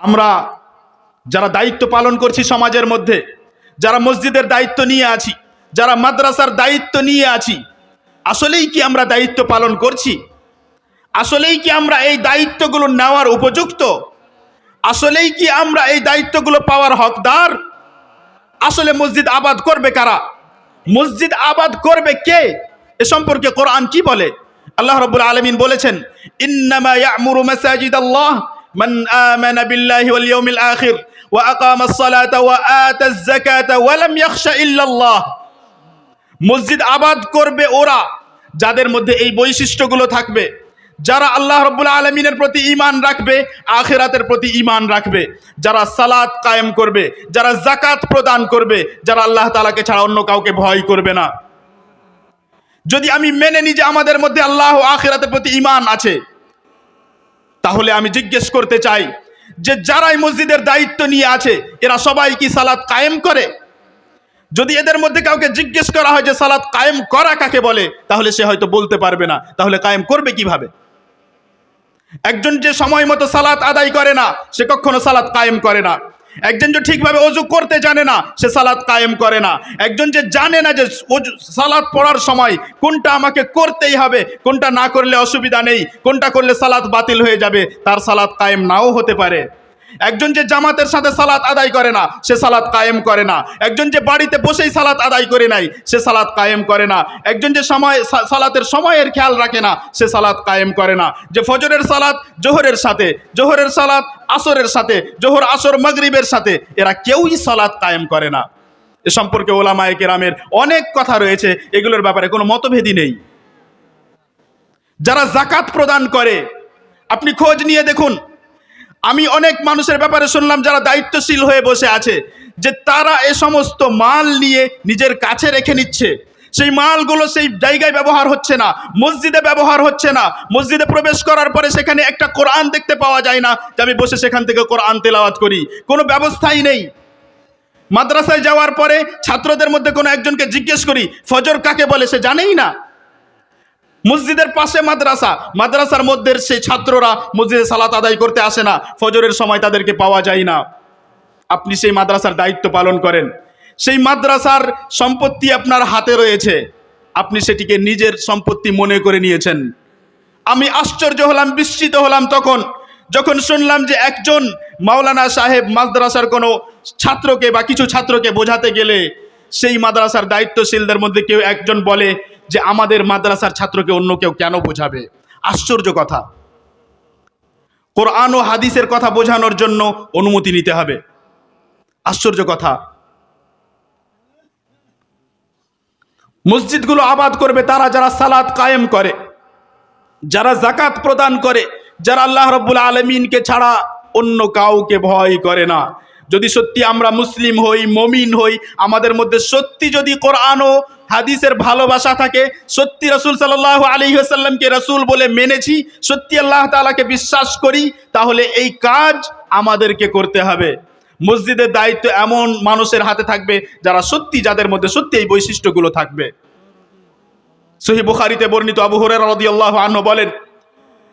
আমরা যারা দায়িত্ব পালন করছি সমাজের মধ্যে, যারা মসজিদের দায়িত্ব নিয়ে আছি, যারা মাদ্রাসার দায়িত্ব নিয়ে আছি, আসলেই কি আমরা দায়িত্ব পালন করছি? আসলেই কি আমরা এই দায়িত্বগুলো নেওয়ার উপযুক্ত? আসলেই কি আমরা এই দায়িত্বগুলো পাওয়ার হকদার? আসলে মসজিদ আবাদ করবে কারা? মসজিদ আবাদ করবে কে? এ সম্পর্কে কোরআন কি বলে? আল্লাহ রাব্বুল আলামিন বলেছেন, ইন্নামা ইয়া'মুরু মাসাজিদাল্লাহ মান আমানা বিল্লাহি ওয়াল ইয়াউমিল আখির ওয়া আকামাস সালাতা ওয়া আতাজ যাকাতা ওয়া লাম ইয়াখশা ইল্লাল্লাহ। মসজিদ আবাদ করবে ওরা যাদের মধ্যে এই বৈশিষ্ট্যগুলো থাকবে, যারা আল্লাহ রাব্বুল আলামিনের প্রতি ঈমান রাখবে, আখিরাতের প্রতি ঈমান রাখবে, যারা সালাত কায়েম করবে, যারা যাকাত প্রদান করবে, যারা আল্লাহ তাআলাকে ছাড়া অন্য কাউকে ভয় করবে না। যদি আমি মেনে নিই যে আমাদের মধ্যে আল্লাহ ও আখিরাতের প্রতি ঈমান আছে, তাহলে আমি জিজ্ঞেস করতে চাই যে যারাই মসজিদের দায়িত্ব নিয়ে আছে এরা সবাই কি সালাত কায়েম করে? যদি এদের মধ্যে কাউকে জিজ্ঞেস করা হয় যে সালাত কায়েম করা কাকে বলে, তাহলে সে হয়তো বলতে পারবে না। তাহলে কায়েম করবে কিভাবে? একজন যে সময় মতো সালাত আদায় করে না, সে কখনো সালাত কায়েম করে না। একজন যে ঠিকভাবে ওযু করতে জানে না, সে সালাত কায়েম করে না। একজন যে জানে না যে সালাত পড়ার সময় কোনটা আমাকে করতেই হবে, কোনটা না করলে অসুবিধা নেই, কোনটা করলে সালাত বাতিল হয়ে যাবে, তার সালাত কায়েম নাও হতে পারে। একজন যে জামাতের সাথে সালাত আদায় করে না, সে সালাত কায়েম করে না। একজন যে বাড়িতে বসেই সালাত আদায় করে নাই, সে সালাত কায়েম করে না। একজন যে সালাতের সময়ের খেয়াল রাখে না, সে সালাত কায়েম করে না। যে ফজরের সালাত জোহরের সাথে, জোহরের সালাত আসরের সাথে, জোহর আসর মাগরিবের সাথে, এরা কেউই সালাত কায়েম করে না। এ সম্পর্কে ওলামায়ে কেরামের অনেক কথা রয়েছে, এগুলোর ব্যাপারে কোনো মতভেদই নেই। যারা যাকাত প্রদান করে, আপনি খোঁজ নিয়ে দেখুন, আমি অনেক মানুষের ব্যাপারে শুনলাম যারা দায়িত্বশীল হয়ে বসে আছে, যে তারা এ সমস্ত মাল নিয়ে নিজের কাছে রেখে নিচ্ছে। সেই মালগুলো সেই জায়গায় ব্যবহার হচ্ছে না, মসজিদে ব্যবহার হচ্ছে না। মসজিদে প্রবেশ করার পরে সেখানে একটা কোরআন দেখতে পাওয়া যায় না যে আমি বসে সেখান থেকে কোরআন তেলাওয়াত করি, কোনো ব্যবস্থাই নেই। মাদ্রাসায় যাওয়ার পরে ছাত্রদের মধ্যে কোনো একজনকে জিজ্ঞেস করি ফজর কাকে বলে, সে জানেই না। মসজিদের পাশে মাদ্রাসা, মাদ্রাসার মধ্যে সেই ছাত্ররা মসজিদে সালাত আদায় করতে আসে না, ফজরের সময় তাদেরকে পাওয়া যায় না। আপনি সেই মাদ্রাসার দায়িত্ব পালন করেন, সেই মাদ্রাসার সম্পত্তি আপনার হাতে রয়েছে, আপনি সেটিকে নিজের সম্পত্তি মনে করে নিয়েছেন। আমি আশ্চর্য হলাম, বিস্মিত হলাম তখন যখন শুনলাম যে একজন মাওলানা সাহেব মাদ্রাসার কোনো ছাত্রকে বা কিছু ছাত্রকে বোঝাতে গেলে সেই মাদ্রাসার দায়িত্বশীলদের মধ্যে কেউ একজন বলে যে আমাদের মাদ্রাসার ছাত্রকে অন্য কেউ কেন বোঝাবে। আশ্চর্য কথা। কোরআন ও হাদিসের কথা বোঝানোর জন্য অনুমতি নিতে হবে। আশ্চর্য কথা। মসজিদগুলো আবাদ করবে তারা যারা সালাত কায়েম করে, যারা যাকাত প্রদান করে, যারা আল্লাহ রাব্বুল আলামিনকে ছাড়া অন্য কাউকে ভয় করে না। যদি সত্যি আমরা মুসলিম হই, মুমিন হই, আমাদের মধ্যে সত্যি যদি কোরআন ও হাদিসের ভালোবাসা থাকে, সত্যি রাসূল সাল্লাল্লাহু আলাইহি ওয়াসাল্লামকে রাসূল বলে মেনেছি, সত্যি আল্লাহ তাআলাকে বিশ্বাস করি, তাহলে এই কাজ আমাদেরকে করতে হবে। মসজিদের দায়িত্ব এমন মানুষের হাতে থাকবে যারা সত্যি, যাদের মধ্যে সত্যি এই বৈশিষ্ট্যগুলো থাকবে। সহিহ বুখারীতে বর্ণিত আবু হুরায়রা রাদিয়াল্লাহু আনহু বলেন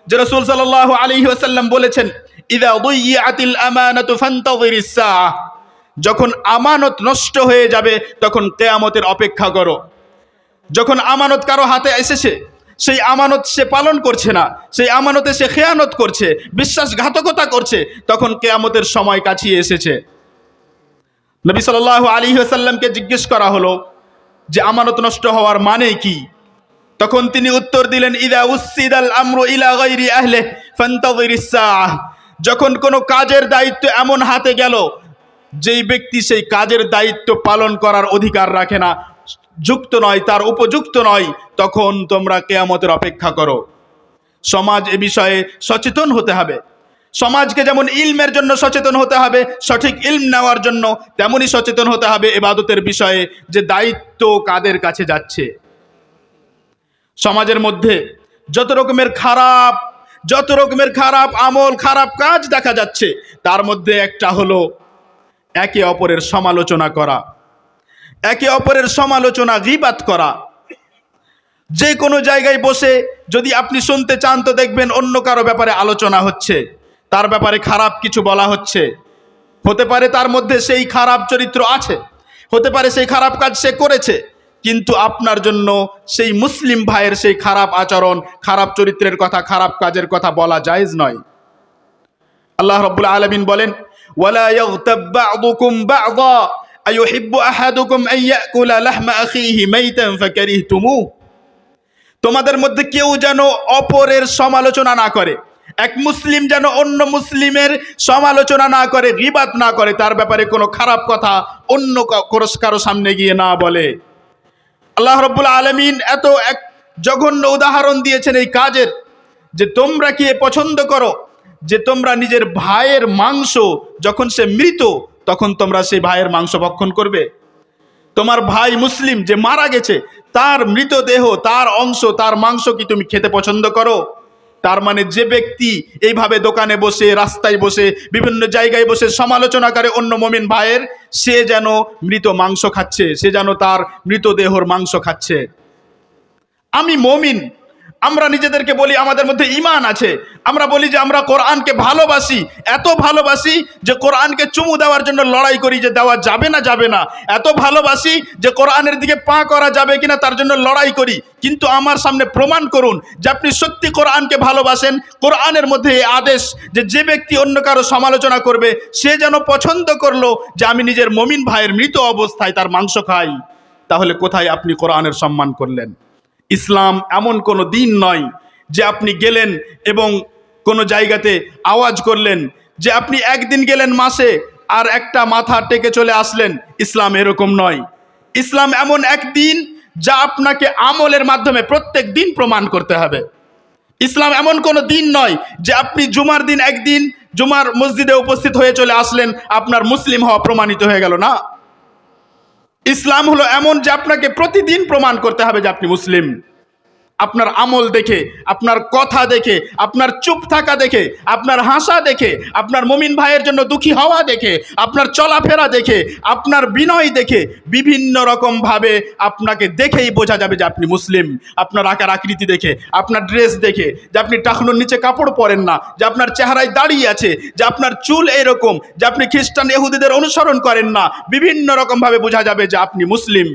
যে রাসূল সাল্লাল্লাহু আলাইহি ওয়াসাল্লাম বলেছেন, ইযা দুইয়াতিল আমানাতু ফান্তাযিরিস সাআহ, যখন আমানত নষ্ট হয়ে যাবে তখন কিয়ামতের অপেক্ষা করো। যখন আমানত কারো হাতে এসেছে, সেই আমানত সে পালন করছে না, সেই আমানতে সে খেয়ানত করছে, বিশ্বাসঘাতকতা করছে, তখন কিয়ামতের সময় কাছে এসেছে। নবী সাল্লাল্লাহু আলাইহি ওয়াসাল্লামকে জিজ্ঞেস করা হলো যে আমানত নষ্ট হওয়ার মানে কি? তখন তিনি উত্তর দিলেন, ইযা উসিদাল আমরু ইলা গায়রি আহলিহি ফান্তাযিরিস সাআহ, যখন কোনো কাজের দায়িত্ব এমন হাতে গেল যেই ব্যক্তি সেই কাজের দায়িত্ব পালন করার অধিকার রাখে না, যুক্ত নয়, তার উপযুক্ত নয়, তখন তোমরা কিয়ামতের অপেক্ষা করো। সমাজ এ বিষয়ে সচেতন হতে হবে। সমাজকে যেমন ইলমের জন্য সচেতন হতে হবে, সঠিক ইলম নেওয়ার জন্য, তেমনই সচেতন হতে হবে ইবাদতের বিষয়ে, যে দায়িত্ব কাদের কাছে যাচ্ছে। সমাজের মধ্যে যত রকমের খারাপ আমল, খারাপ কাজ দেখা যাচ্ছে, তার মধ্যে একটা হলো একে অপরের সমালোচনা করা, একে অপরের সমালোচনা, গীবাত করা। যে কোনো জায়গায় বসে যদি আপনি শুনতে চান তো দেখবেন অন্য কারো ব্যাপারে আলোচনা হচ্ছে, তার ব্যাপারে খারাপ কিছু বলা হচ্ছে, হতে পারে তার মধ্যে সেই খারাপ চরিত্র আছে, হতে পারে সেই খারাপ কাজ সে করেছে, কিন্তু আপনার জন্য সেই মুসলিম ভাইয়ের সেই খারাপ আচরণ, খারাপ চরিত্রের কথা, খারাপ কাজের কথা বলা জায়েজ নয়। আল্লাহ রাব্বুল আলামিন বলেন, ওয়ালা ইয়াগতাব বা'দুকুম বা'দা আইয়ুহিব্বু আহাদুকুম আন ইয়াকুলা লাহমা আখিহি মাইতান ফাকারিহতুমুহ। তোমাদের মধ্যে কেউ যেন অপরের সমালোচনা না করে, এক মুসলিম যেন অন্য মুসলিমের সমালোচনা না করে, গীবাত না করে, তার ব্যাপারে কোনো খারাপ কথা অন্য কারো সামনে গিয়ে না বলে। আল্লাহ রাব্বুল আলামিন এত এক জঘন্য উদাহরণ দিয়েছেন এই কাজের, যে তোমরা কি পছন্দ করো যে তোমরা নিজের ভাইয়ের মাংস যখন সে মৃত তখন তোমরা সেই ভাইয়ের মাংস ভক্ষণ করবে? তোমার ভাই মুসলিম যে মারা গেছে, তার মৃতদেহ, তার অংশ, তার মাংস কি তুমি খেতে পছন্দ করো? তার মানে যে ব্যক্তি এইভাবে দোকানে বসে, রাস্তায় বসে, বিভিন্ন জায়গায় বসে সমালোচনা করে অন্য মুমিন ভাইয়ের, সে যেন মৃত মাংস খাচ্ছে, সে যেন তার মৃতদেহর মাংস খাচ্ছে। আমি মুমিন, আমরা নিজেদেরকে বলি আমাদের মধ্যে ঈমান আছে, আমরা বলি যে আমরা কোরআনকে ভালোবাসি, এত ভালোবাসি যে কোরআনকে চুমু দেওয়ার জন্য লড়াই করি যে দেওয়া যাবে না, যাবে না, এত ভালোবাসি যে কোরআনের দিকে পা করা যাবে কিনা তার জন্য লড়াই করি। কিন্তু আমার সামনে প্রমাণ করুন যে আপনি সত্যি কোরআনকে ভালোবাসেন। কোরআনের মধ্যে এই আদেশ যে যে ব্যক্তি অন্য কারো সমালোচনা করবে সে যেন পছন্দ করলো যে আমি নিজের মুমিন ভাইয়ের মৃত অবস্থায় তার মাংস খাই, তাহলে কোথায় আপনি কোরআনের সম্মান করলেন? ইসলাম এমন কোনো দিন নয় যে আপনি গেলেন এবং কোনো জায়গাতে আওয়াজ করলেন, যে আপনি একদিন গেলেন মাসে আর একটা মাথা টেকে চলে আসলেন। ইসলাম এরকম নয়। ইসলাম এমন একদিন যা আপনাকে আমলের মাধ্যমে প্রত্যেক দিন প্রমাণ করতে হবে। ইসলাম এমন কোনো দিন নয় যে আপনি জুমার দিন একদিন জুমার মসজিদে উপস্থিত হয়ে চলে আসলেন, আপনার মুসলিম হওয়া প্রমাণিত হয়ে গেল না। ইসলাম হলো এমন যে আপনাকে প্রতিদিন প্রমাণ করতে হবে যে আপনি মুসলিম। আপনার আমল দেখে, আপনার কথা দেখে, আপনার চুপ থাকা দেখে, আপনার হাসা দেখে, আপনার মুমিন ভাইয়ের জন্য দুঃখী হওয়া দেখে, আপনার চলাফেরা দেখে, আপনার বিনয় দেখে, বিভিন্ন রকমভাবে আপনাকে দেখেই বোঝা যাবে যে আপনি মুসলিম। আপনার আকার আকৃতি দেখে, আপনার ড্রেস দেখে, যে আপনি টাকনুর নিচে কাপড় পরেন না, যে আপনার চেহারায় দাড়ি আছে, যে আপনার চুল এরকম, যে আপনি খ্রিস্টান ইহুদিদের অনুসরণ করেন না, বিভিন্ন রকমভাবে বোঝা যাবে যে আপনি মুসলিম।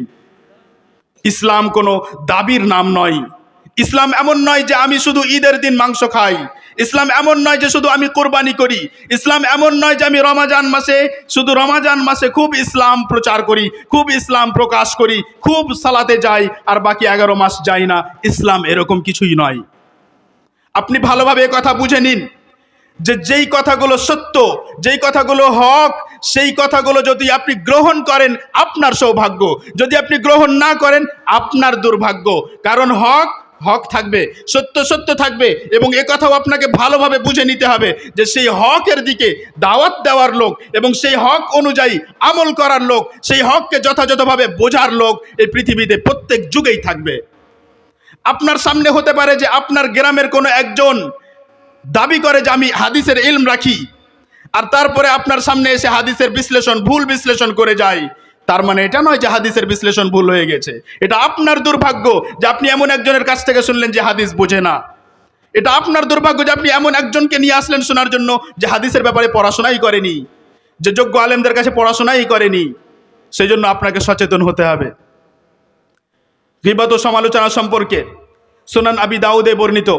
ইসলাম কোনো দাবির নাম নয়। ইসলাম এমন নয় যে আমি শুধু ঈদের দিন মাংস খাই। ইসলাম এমন নয় যে শুধু আমি কোরবানি করি। ইসলাম এমন নয় যে আমি রমাজান মাসে, শুধু রমাজান মাসে খুব ইসলাম প্রচার করি, খুব ইসলাম প্রকাশ করি, খুব সালাতে যাই, আর বাকি 11 মাস যাই না। ইসলাম এরকম কিছুই নয়। আপনি ভালোভাবে কথা বুঝে নিন যে যেই কথাগুলো সত্য, যেই কথাগুলো হক, সেই কথাগুলো যদি আপনি গ্রহণ করেন আপনার সৌভাগ্য, যদি আপনি গ্রহণ না করেন আপনার দুর্ভাগ্য। কারণ হক হক থাকবে, সত্য সত্য থাকবে, এবং এ কথাও আপনাকে ভালোভাবে বুঝে নিতে হবে যে সেই হকের দিকে দাওয়াত দেওয়ার লোক এবং সেই হক অনুযায়ী আমল করার লোক, সেই হককে যথাযথভাবে বোঝার লোক এই পৃথিবীতে প্রত্যেক যুগেই থাকবে। আপনার সামনে হতে পারে যে আপনার গ্রামের কোনো একজন দাবি করে যে আমি হাদিসের ইলম রাখি, আর তারপরে আপনার সামনে এসে হাদিসের বিশ্লেষণ, ভুল বিশ্লেষণ করে যায়। তার মানে এটা নয় যে হাদিসের বিশ্লেষণ ভুল হয়ে গেছে। এটা আপনার দুর্ভাগ্য যে আপনি এমন একজনের কাছ থেকে শুনলেন যে হাদিস বোঝে না। এটা আপনার দুর্ভাগ্য যে আপনি এমন একজনকে নিয়ে আসলেন শোনার জন্য যে হাদিসের ব্যাপারে পড়াশোনাই করেনি, যে যোগ্য আলেমদের কাছে পড়াশোনাই করেনি। সেই জন্য আপনাকে সচেতন হতে হবে। গীবত ও সমালোচনা সম্পর্কে সুনান আবি দাউদে বর্ণিত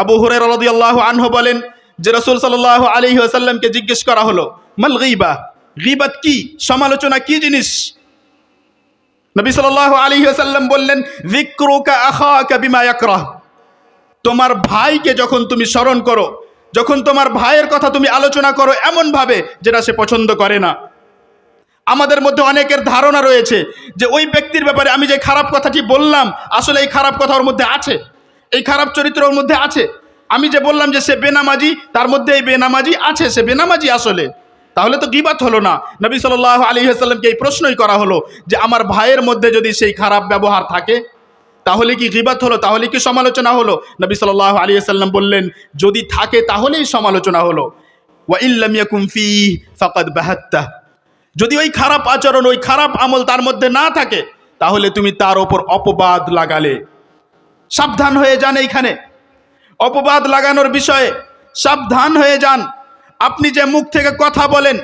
আবু হুরায়রা রাদিয়াল্লাহু আনহু বলেন যে রাসূল সাল্লাল্লাহু আলাইহি ওয়াসাল্লামকে জিজ্ঞেস করা হলো, মাল গীবা, গীবত কি, সমালোচনা কি জিনিস? নবী সাল্লাল্লাহু আলাইহি ওয়াসাল্লাম বললেন, যিকরুকা আখাকা বিমা ইয়াকরাহ, তোমার ভাইকে যখন তুমি স্মরণ করো, যখন তোমার ভাইয়ের কথা তুমি আলোচনা করো এমন ভাবে যেটা সে পছন্দ করে না। আমাদের মধ্যে অনেকের ধারণা রয়েছে যে ওই ব্যক্তির ব্যাপারে আমি যে খারাপ কথাটি বললাম, আসলে এই খারাপ কথা ওর মধ্যে আছে, এই খারাপ চরিত্র ওর মধ্যে আছে। আমি যে বললাম যে সে বেনামাজি, তার মধ্যে এই বেনামাজি আছে, সে বেনামাজি আসলে, তাহলে তো গীবত হলো না। নবী সাল্লাল্লাহু আলাইহি ওয়াসাল্লামকে এই প্রশ্নই করা হলো যে আমার ভাইয়ের মধ্যে যদি সেই খারাপ ব্যবহার থাকে তাহলে কি গীবত হলো, তাহলে কি সমালোচনা হলো? নবী সাল্লাল্লাহু আলাইহি ওয়াসাল্লাম বললেন, যদি থাকে তাহলেই সমালোচনা হলো। ওয়া ইল্লাম ইয়াকুম ফীহি ফাকাদ বাহাত্তা, যদি ওই খারাপ আচরণ, ওই খারাপ আমল তার মধ্যে না থাকে তাহলে তুমি তার ওপর অপবাদ লাগালে। সাবধান হয়ে যান, এইখানে অপবাদ লাগানোর বিষয়ে সাবধান হয়ে যান। আপনি যে মুখ থেকে কথা বলেন,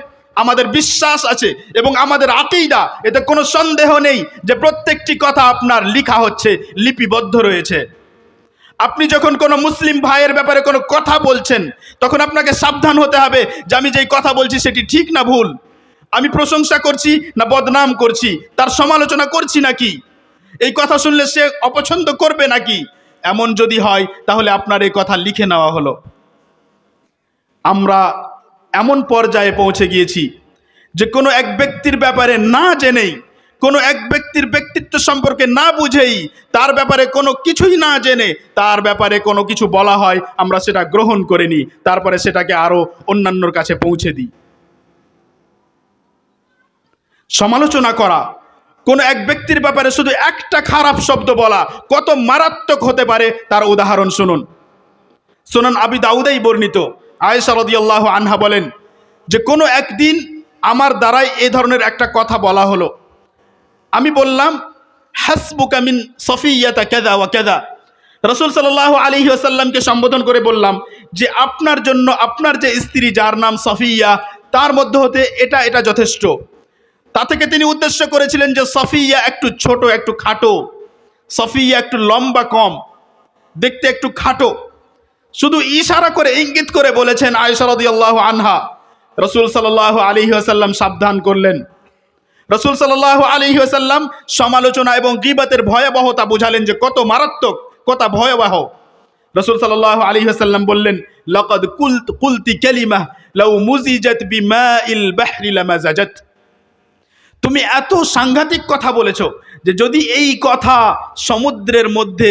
আমাদের বিশ্বাস আছে এবং আমাদের আকীদা, এতে কোনো সন্দেহ নেই যে প্রত্যেকটি কথা আপনার লেখা হচ্ছে, লিপিবদ্ধ রয়েছে। আপনি যখন কোনো মুসলিম ভাইয়ের ব্যাপারে কোনো কথা বলছেন, তখন আপনাকে সাবধান হতে হবে যে আমি যেই কথা বলছি সেটি ঠিক না ভুল, আমি প্রশংসা করছি না বদনাম করছি, তার সমালোচনা করছি নাকি, এই কথা শুনলে সে অপছন্দ করবে নাকি। এমন যদি হয় তাহলে আপনার এই কথা লিখে নেওয়া হলো। আমরা এমন পর্যায়ে পৌঁছে গিয়েছি যে কোনো এক ব্যক্তির ব্যাপারে না জেনেই, কোনো এক ব্যক্তির ব্যক্তিত্ব সম্পর্কে না বুঝেই, তার ব্যাপারে কোনো কিছুই না জেনে তার ব্যাপারে কোনো কিছু বলা হয়, আমরা সেটা গ্রহণ করে নিই, তারপরে সেটাকে আরো অন্যান্যর কাছে পৌঁছে দিই। সমালোচনা করা, কোনো এক ব্যক্তির ব্যাপারে শুধু একটা খারাপ শব্দ বলা কত মারাত্মক হতে পারে তার উদাহরণ শুনুন। সুনান আবি দাউদেই বর্ণিত, আয়েশা রাদিয়াল্লাহু আনহা বলেন যে কোনো একদিন আমার দ্বারাই এই ধরনের একটা কথা বলা হলো। আমি বললাম, হাসবুকা মিন সফিয়াতা কাযা ওয়া কাযা। রাসূল সাল্লাল্লাহু আলাইহি ওয়াসাল্লামকে সম্বোধন করে বললাম যে আপনার জন্য আপনার যে স্ত্রী যার নাম সফিয়া, তার মধ্যে হতে এটা এটা যথেষ্ট। তা থেকে তিনি উদ্দেশ্য করেছিলেন যে সফিয়া একটু ছোট, একটু খাটো, সফিয়া একটু লম্বা কম, দেখতে একটু খাটো। শুধু ইশারা করে, ইঙ্গিত করে বলেছেন আয়েশা রাদিয়াল্লাহু আনহা। রাসূল সাল্লাল্লাহু আলাইহি ওয়াসাল্লাম সাবধান করলেন। রাসূল সাল্লাল্লাহু আলাইহি ওয়াসাল্লাম সমালোচনা এবং গীবতের ভয়াবহতা বুঝালেন যে কত মারাত্মক, কত ভয়াবহ। রাসূল সাল্লাল্লাহু আলাইহি ওয়াসাল্লাম বললেন, লাকাদ কুলতি কালিমা লাউ মুজিজাত বিমাইল বাহরি লামাজাজাত। তুমি এত সাংঘাতিক কথা বলেছো যে যদি এই কথা সমুদ্রের মধ্যে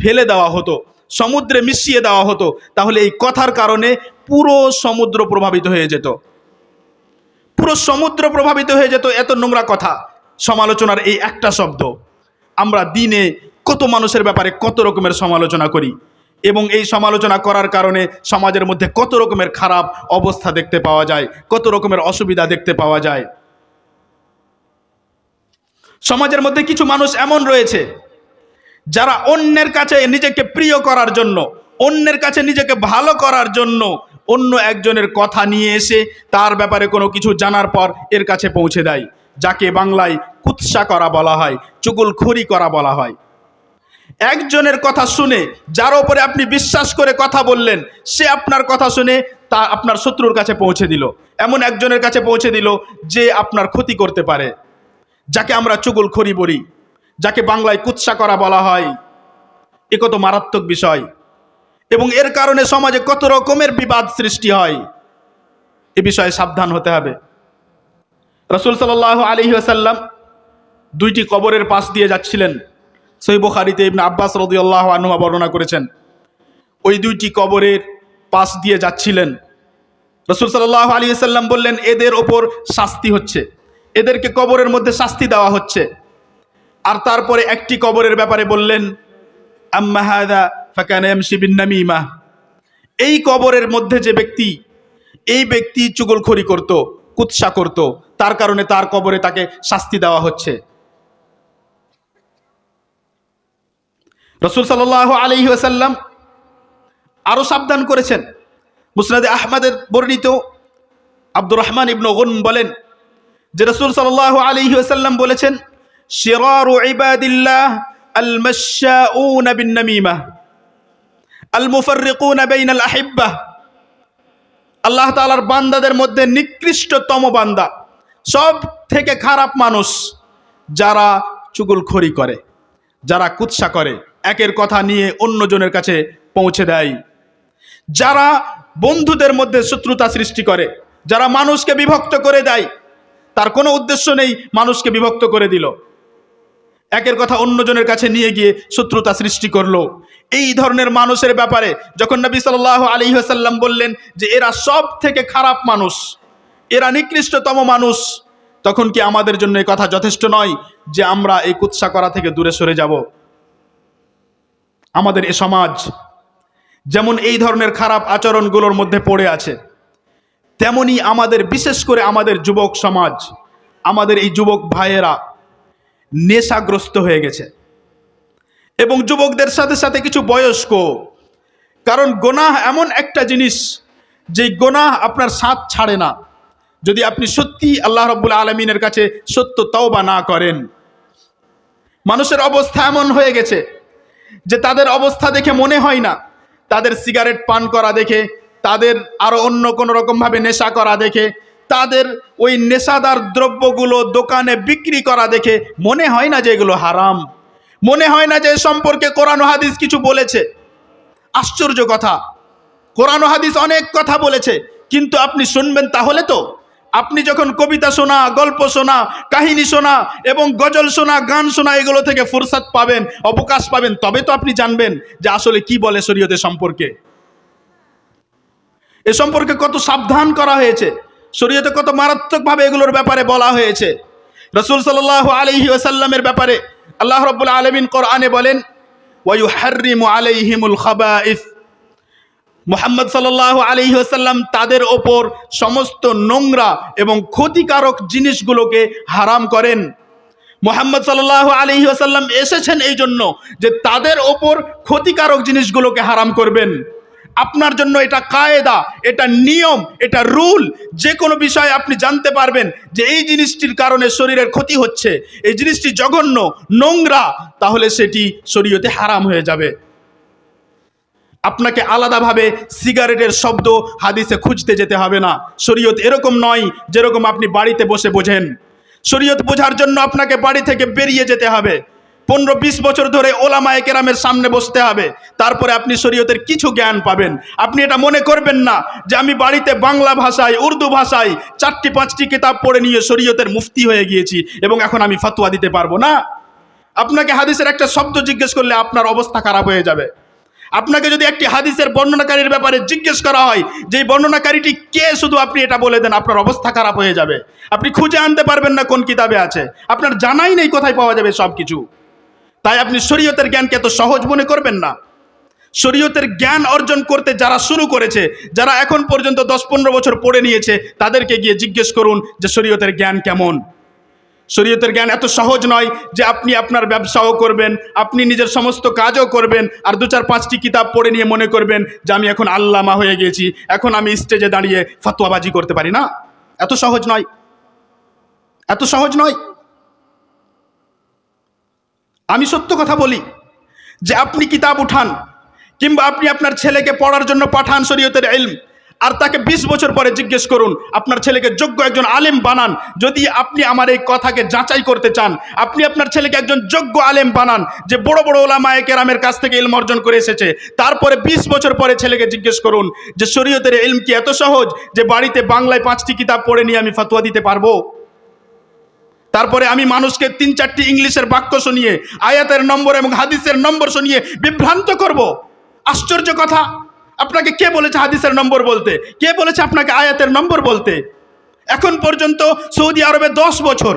ফেলে দেওয়া হতো, সমুদ্রে মিশিয়ে দেওয়া হতো, তাহলে এই কথার কারণে পুরো সমুদ্র প্রভাবিত হয়ে যেত, পুরো সমুদ্র প্রভাবিত হয়ে যেত। এত নোংরা কথা, সমালোচনার এই একটা শব্দ। আমরা দিনে কত মানুষের ব্যাপারে কত রকমের সমালোচনা করি এবং এই সমালোচনা করার কারণে সমাজের মধ্যে কত রকমের খারাপ অবস্থা দেখতে পাওয়া যায়, কত রকমের অসুবিধা দেখতে পাওয়া যায়। সমাজের মধ্যে কিছু মানুষ এমন রয়েছে যারা অন্যের কাছে নিজেকে প্রিয় করার জন্য, অন্যের কাছে নিজেকে ভালো করার জন্য অন্য একজনের কথা নিয়ে এসে তার ব্যাপারে কোনো কিছু জানার পর এর কাছে পৌঁছে দেয়, যাকে বাংলায় কুৎসা করা বলা হয়, চুগলখড়ি করা বলা হয়। একজনের কথা শুনে যার উপরে আপনি বিশ্বাস করে কথা বললেন, সে আপনার কথা শুনে তা আপনার শত্রুর কাছে পৌঁছে দিল, এমন একজনের কাছে পৌঁছে দিল যে আপনার ক্ষতি করতে পারে, যাকে আমরা চুগলখড়ি বলি, যাকে বাংলায় কুৎসা করা বলা হয়। এ কত মারাত্মক বিষয় এবং এর কারণে সমাজে কত রকমের বিবাদ সৃষ্টি হয়। এ বিষয়ে সাবধান হতে হবে। রাসূল সাল্লাল্লাহু আলাইহি ওয়াসাল্লাম দুইটি কবরের পাশ দিয়ে যাচ্ছিলেন। সহিহ বুখারীতে ইবনে আব্বাস রাদিয়াল্লাহু আনহু বর্ণনা করেছেন, ওই দুইটি কবরের পাশ দিয়ে যাচ্ছিলেন। রাসূল সাল্লাল্লাহু আলাইহি ওয়াসাল্লাম বললেন, এদের ওপর শাস্তি হচ্ছে, এদেরকে কবরের মধ্যে শাস্তি দেওয়া হচ্ছে। আর তারপরে একটি কবরের ব্যাপারে বললেন, আম্মা হাযা ফাকানা ইয়ামশি বিন-নামিমা। এই কবরের মধ্যে যে ব্যক্তি, এই ব্যক্তি চুগলখড়ি করত, কুৎসা করত, তার কারণে তার কবরে তাকে শাস্তি দেওয়া হচ্ছে। রাসূল সাল্লাল্লাহু আলাইহি ওয়াসাল্লাম আরো সাবধান করেছেন। মুসনাদে আহমদের বর্ণিত আব্দুর রহমান ইবনে গুনম বলেন যে রাসূল সাল্লাল্লাহু আলাইহি ওয়াসাল্লাম বলেছেন, শিরারু ইবাদিল্লাহ আল মাশাউনা বিন নামিমা আল মুফাররিকুনা বাইনাল আহিব্বাহ। আল্লাহ তাআলার বান্দাদের মধ্যে নিকৃষ্টতম বান্দা, সব থেকে খারাপ মানুষ যারা চুগলখড়ি করে, যারা কুৎসা করে, একের কথা নিয়ে অন্যজনের কাছে পৌঁছে দেয়, যারা বন্ধুদের মধ্যে শত্রুতা সৃষ্টি করে, যারা মানুষকে বিভক্ত করে দেয়, তার কোনো উদ্দেশ্য নেই, মানুষকে বিভক্ত করে দিল, একের কথা অন্যজনের কাছে নিয়ে গিয়ে শত্রুতা সৃষ্টি করলো। এই ধরনের মানুষের ব্যাপারে যখন নবী সাল্লাল্লাহু আলাইহি ওয়াসাল্লাম বললেন যে এরা সব থেকে খারাপ মানুষ, এরা নিকৃষ্টতম মানুষ, তখন কি আমাদের জন্য এই কথা যথেষ্ট নয় যে আমরা এই কুৎসা করা থেকে দূরে সরে যাব? আমাদের এ সমাজ যেমন এই ধরনের খারাপ আচরণগুলোর মধ্যে পড়ে আছে, তেমনি আমাদের, বিশেষ করে আমাদের যুবক সমাজ, আমাদের এই যুবক ভাইয়েরা নেশাগ্রস্ত হয়ে গেছে এবং যুবকদের সাথে সাথে কিছু বয়স্ক। কারণ গুনাহ এমন একটা জিনিস যে গুনাহ আপনার সাথ ছাড়ে না, যদি আপনি সত্যি আল্লাহ রাব্বুল আলামিনের কাছে সত্য তওবা না করেন। মানুষের অবস্থা এমন হয়ে গেছে যে তাদের অবস্থা দেখে মনে হয় না, তাদের সিগারেট পান করা দেখে, তাদের আরো অন্য কোনো রকমভাবে নেশা করা দেখে, তাদের ওই নেশাদার দ্রব্যগুলো দোকানে বিক্রি করা দেখে মনে হয় না যে এগুলো হারাম, মনে হয় না যে এ সম্পর্কে কোরআন ও হাদিস কিছু বলেছে। আশ্চর্য কথা, কোরআন ও হাদিস অনেক কথা বলেছে, কিন্তু আপনি শুনবেন তাহলে তো? আপনি যখন কবিতা শোনা, গল্প শোনা, কাহিনী শোনা এবং গজল শোনা, গান শোনা, এগুলো থেকে ফুরসাত পাবেন, অবকাশ পাবেন, তবে তো আপনি জানবেন যে আসলে কি বলে শরীয়তের সম্পর্কে। এ সম্পর্কে কত সাবধান করা হয়েছে, শরীয়তে কত মারাত্মকভাবে এগুলোর ব্যাপারে বলা হয়েছে। রাসূল সাল্লাল্লাহু আলাইহি ওয়াসাল্লামের ব্যাপারে আল্লাহ রাব্বুল আলামিন কোরআনে বলেন, ওয়া ইউহাররিমু আলাইহিমুল খাবাইস। মুহাম্মদ সাল্লাল্লাহু আলাইহি ওয়াসাল্লাম তাদের ওপর সমস্ত নোংরা এবং ক্ষতিকারক জিনিসগুলোকে হারাম করেন। মুহাম্মদ সাল্লাল্লাহু আলাইহি ওয়াসাল্লাম এসেছেন এই জন্য যে তাদের ওপর ক্ষতিকারক জিনিসগুলোকে হারাম করবেন। আপনার জন্য এটা কায়দা, এটা নিয়ম, এটা রুল। যে কোনো বিষয়ে আপনি জানতে পারবেন যে এই জিনিসটির কারণে শরীরের ক্ষতি হচ্ছে, এই জিনিসটি জঘন্য, নোংরা, তাহলে সেটি শরীয়তে হারাম হয়ে যাবে। আপনাকে আলাদাভাবে সিগারেটের শব্দ হাদিসে খুঁজতে যেতে হবে না। শরীয়ত এরকম নয় যেরকম আপনি বাড়িতে বসে বোঝেন। শরীয়ত বোঝার জন্য আপনাকে বাড়ি থেকে বেরিয়ে যেতে হবে, 15-20 বছর ধরে ওলামায়ে কেরামের সামনে বসতে হবে, তারপরে আপনি শরীয়তের কিছু জ্ঞান পাবেন। আপনি এটা মনে করবেন না যে আমি বাড়িতে বাংলা ভাষায়, উর্দু ভাষায় 4টি-5টি কিতাব পড়ে নিয়ে শরীয়তের মুফতি হয়ে গিয়েছি এবং এখন আমি ফতোয়া দিতে পারবো না। আপনাকে হাদিসের একটা শব্দ জিজ্ঞেস করলে আপনার অবস্থা খারাপ হয়ে যাবে। আপনাকে যদি একটি হাদিসের বর্ণনাকারীর ব্যাপারে জিজ্ঞেস করা হয় যে এই বর্ণনাকারীটি কে, শুধু আপনি এটা বলে দেন, আপনার অবস্থা খারাপ হয়ে যাবে। আপনি খুঁজে আনতে পারবেন না কোন কিতাবে আছে, আপনার জানাই নেই কোথায় পাওয়া যাবে সব কিছু। তাই আপনি শরীয়তের জ্ঞানকে এত সহজ মনে করবেন না। শরীয়তের জ্ঞান অর্জন করতে যারা শুরু করেছে, যারা এখন পর্যন্ত 10-15 বছর পড়ে নিয়েছে, তাদেরকে গিয়ে জিজ্ঞেস করুন যে শরীয়তের জ্ঞান কেমন। শরীয়তের জ্ঞান এত সহজ নয় যে আপনি আপনার ব্যবসাও করবেন, আপনি নিজের সমস্ত কাজও করবেন, আর 2-4-5টি কিতাব পড়ে নিয়ে মনে করবেন যে আমি এখন আল্লামা হয়ে গেছি, এখন আমি স্টেজে দাঁড়িয়ে ফতোয়াবাজি করতে পারি না। এত সহজ নয়, এত সহজ নয়। আমি সত্য কথা বলি যে আপনি কিতাব উঠান কিংবা আপনি আপনার ছেলেকে পড়ার জন্য পাঠান শরীয়তের ইলম, আর তাকে 20 বছর পরে জিজ্ঞেস করুন, আপনার ছেলেকে যোগ্য একজন আলেম বানান। যদি আপনি আমার এই কথাকে যাচাই করতে চান, আপনি আপনার ছেলেকে একজন যোগ্য আলেম বানান যে বড় বড় ওলামায়ে কেরামের কাছ থেকে ইলম অর্জন করে এসেছে, তারপরে 20 বছর পরে ছেলেকে জিজ্ঞেস করুন যে শরীয়তের ইলম কি এত সহজ যে বাড়িতে বাংলায় 5টি কিতাব পড়ে নিয়ে আমি ফতোয়া দিতে পারবো? তারপরে আমি মানুষকে 3-4টি ইংলিশের বাক্য শুনিয়ে, আয়াতের নম্বর এবং হাদিসের নম্বর শুনিয়ে বিভ্রান্ত করব? আশ্চর্য কথা। আপনাকে কে বলেছে হাদিসের নম্বর বলতে? কে বলেছে আপনাকে আয়াতের নম্বর বলতে? এখন পর্যন্ত সৌদি আরবে 10 বছর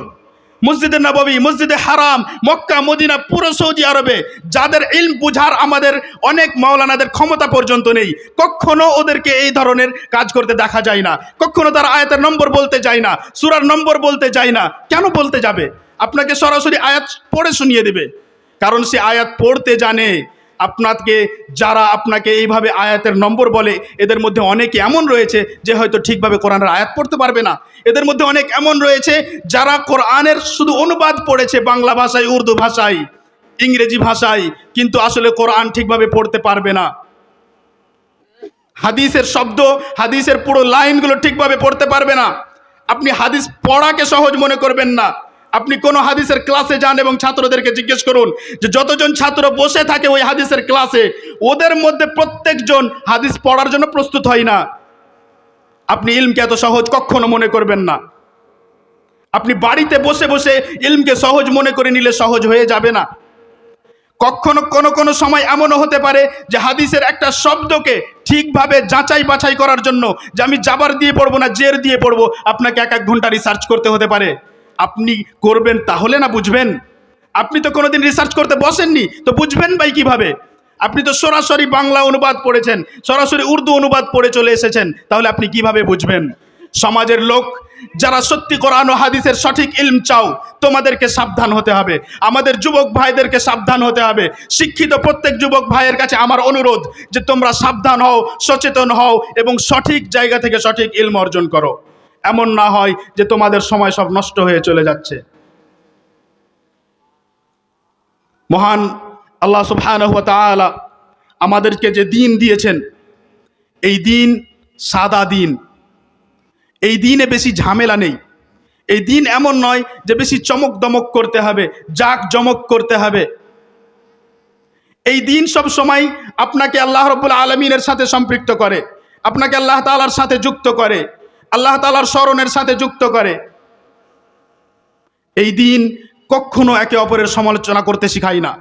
মসজিদে নববী, মসজিদে হারাম, মক্কা, মদিনা, পুরো সৌদি আরবে যাদের ইলম বুঝার আমাদের অনেক মাওলানাদের ক্ষমতা পর্যন্ত নেই, কখনো ওদেরকে এই ধরনের কাজ করতে দেখা যায় না। কখনো তারা আয়াতের নম্বর বলতে যায় না, সূরার নম্বর বলতে যায় না। কেন বলতে যাবে? আপনাকে সরাসরি আয়াত পড়ে শুনিয়ে দেবে, কারণ সে আয়াত পড়তে জানে। আপনাকে যারা আপনাকে এইভাবে আয়াতের নম্বর বলে, এদের মধ্যে অনেকে এমন রয়েছে যে হয়তো ঠিকভাবে কোরআনের আয়াত পড়তে পারবে না। এদের মধ্যে অনেক এমন রয়েছে যারা কোরআনের শুধু অনুবাদ পড়েছে বাংলা ভাষায়, উর্দু ভাষায়, ইংরেজি ভাষায়, কিন্তু আসলে কোরআন ঠিকভাবে পড়তে পারবে না। হাদিসের শব্দ, হাদিসের পুরো লাইনগুলো ঠিকভাবে পড়তে পারবে না। আপনি হাদিস পড়াকে সহজ মনে করবেন না। আপনি কোন হাদিসের ক্লাসে যান এবং ছাত্রদেরকে জিজ্ঞেস করুন যে যতজন ছাত্র বসে থাকে ওই হাদিসের ক্লাসে, ওদের মধ্যে প্রত্যেকজন হাদিস পড়ার জন্য প্রস্তুত হয় না। আপনি ইলমকে এত সহজ কখনো মনে করবেন না। আপনি বাড়িতে বসে বসে ইলমকে সহজ মনে করে নিলে সহজ হয়ে যাবে না। কখনো কোনো সময় এমনও হতে পারে যে হাদিসের একটা শব্দকে ঠিকভাবে যাচাই বাছাই করার জন্য যে আমি জাবার দিয়ে পড়বো না জের দিয়ে পড়বো, আপনাকে 1 ঘন্টা রিসার্চ করতে হতে পারে। আপনি করবেন তাহলে না বুঝবেন? আপনি তো কোনোদিন রিসার্চ করতে বসেননি, তো বুঝবেন ভাই কিভাবে? আপনি তো সরাসরি বাংলা অনুবাদ পড়েছেন, সরাসরি উর্দু অনুবাদ পড়ে চলে এসেছেন, তাহলে আপনি কিভাবে বুঝবেন? সমাজের লোক যারা সত্যি কোরআন ও হাদিসের সঠিক ইলম চাও, তোমাদেরকে সাবধান হতে হবে। আমাদের যুবক ভাইদেরকে সাবধান হতে হবে। শিক্ষিত প্রত্যেক যুবক ভাইয়ের কাছে আমার অনুরোধ যে তোমরা সাবধান হও, সচেতন হও এবং সঠিক জায়গা থেকে সঠিক ইলম অর্জন করো। এমন না হয় যে তোমাদের সময় সব নষ্ট হয়ে চলে যাচ্ছে। মহান আল্লাহ সুবহানাহু ওয়া তাআলা আমাদেরকে যে দিন দিয়েছেন, এই দিন সাদা দিন। এই দিনে বেশি ঝামেলা নেই। এই দিন এমন নয় যে বেশি চমক দমক করতে হবে, জাক জমক করতে হবে। এই দিন সব সময় আপনাকে আল্লাহ রাব্বুল আলামিনের সাথে সম্পৃক্ত করে, আপনাকে আল্লাহ তাআলার সাথে যুক্ত করে, আল্লাহ তাআলার স্মরণের সাথে যুক্ত করে। এই দিন কখনো একে অপরের সমালোচনা করতে শিখায় না।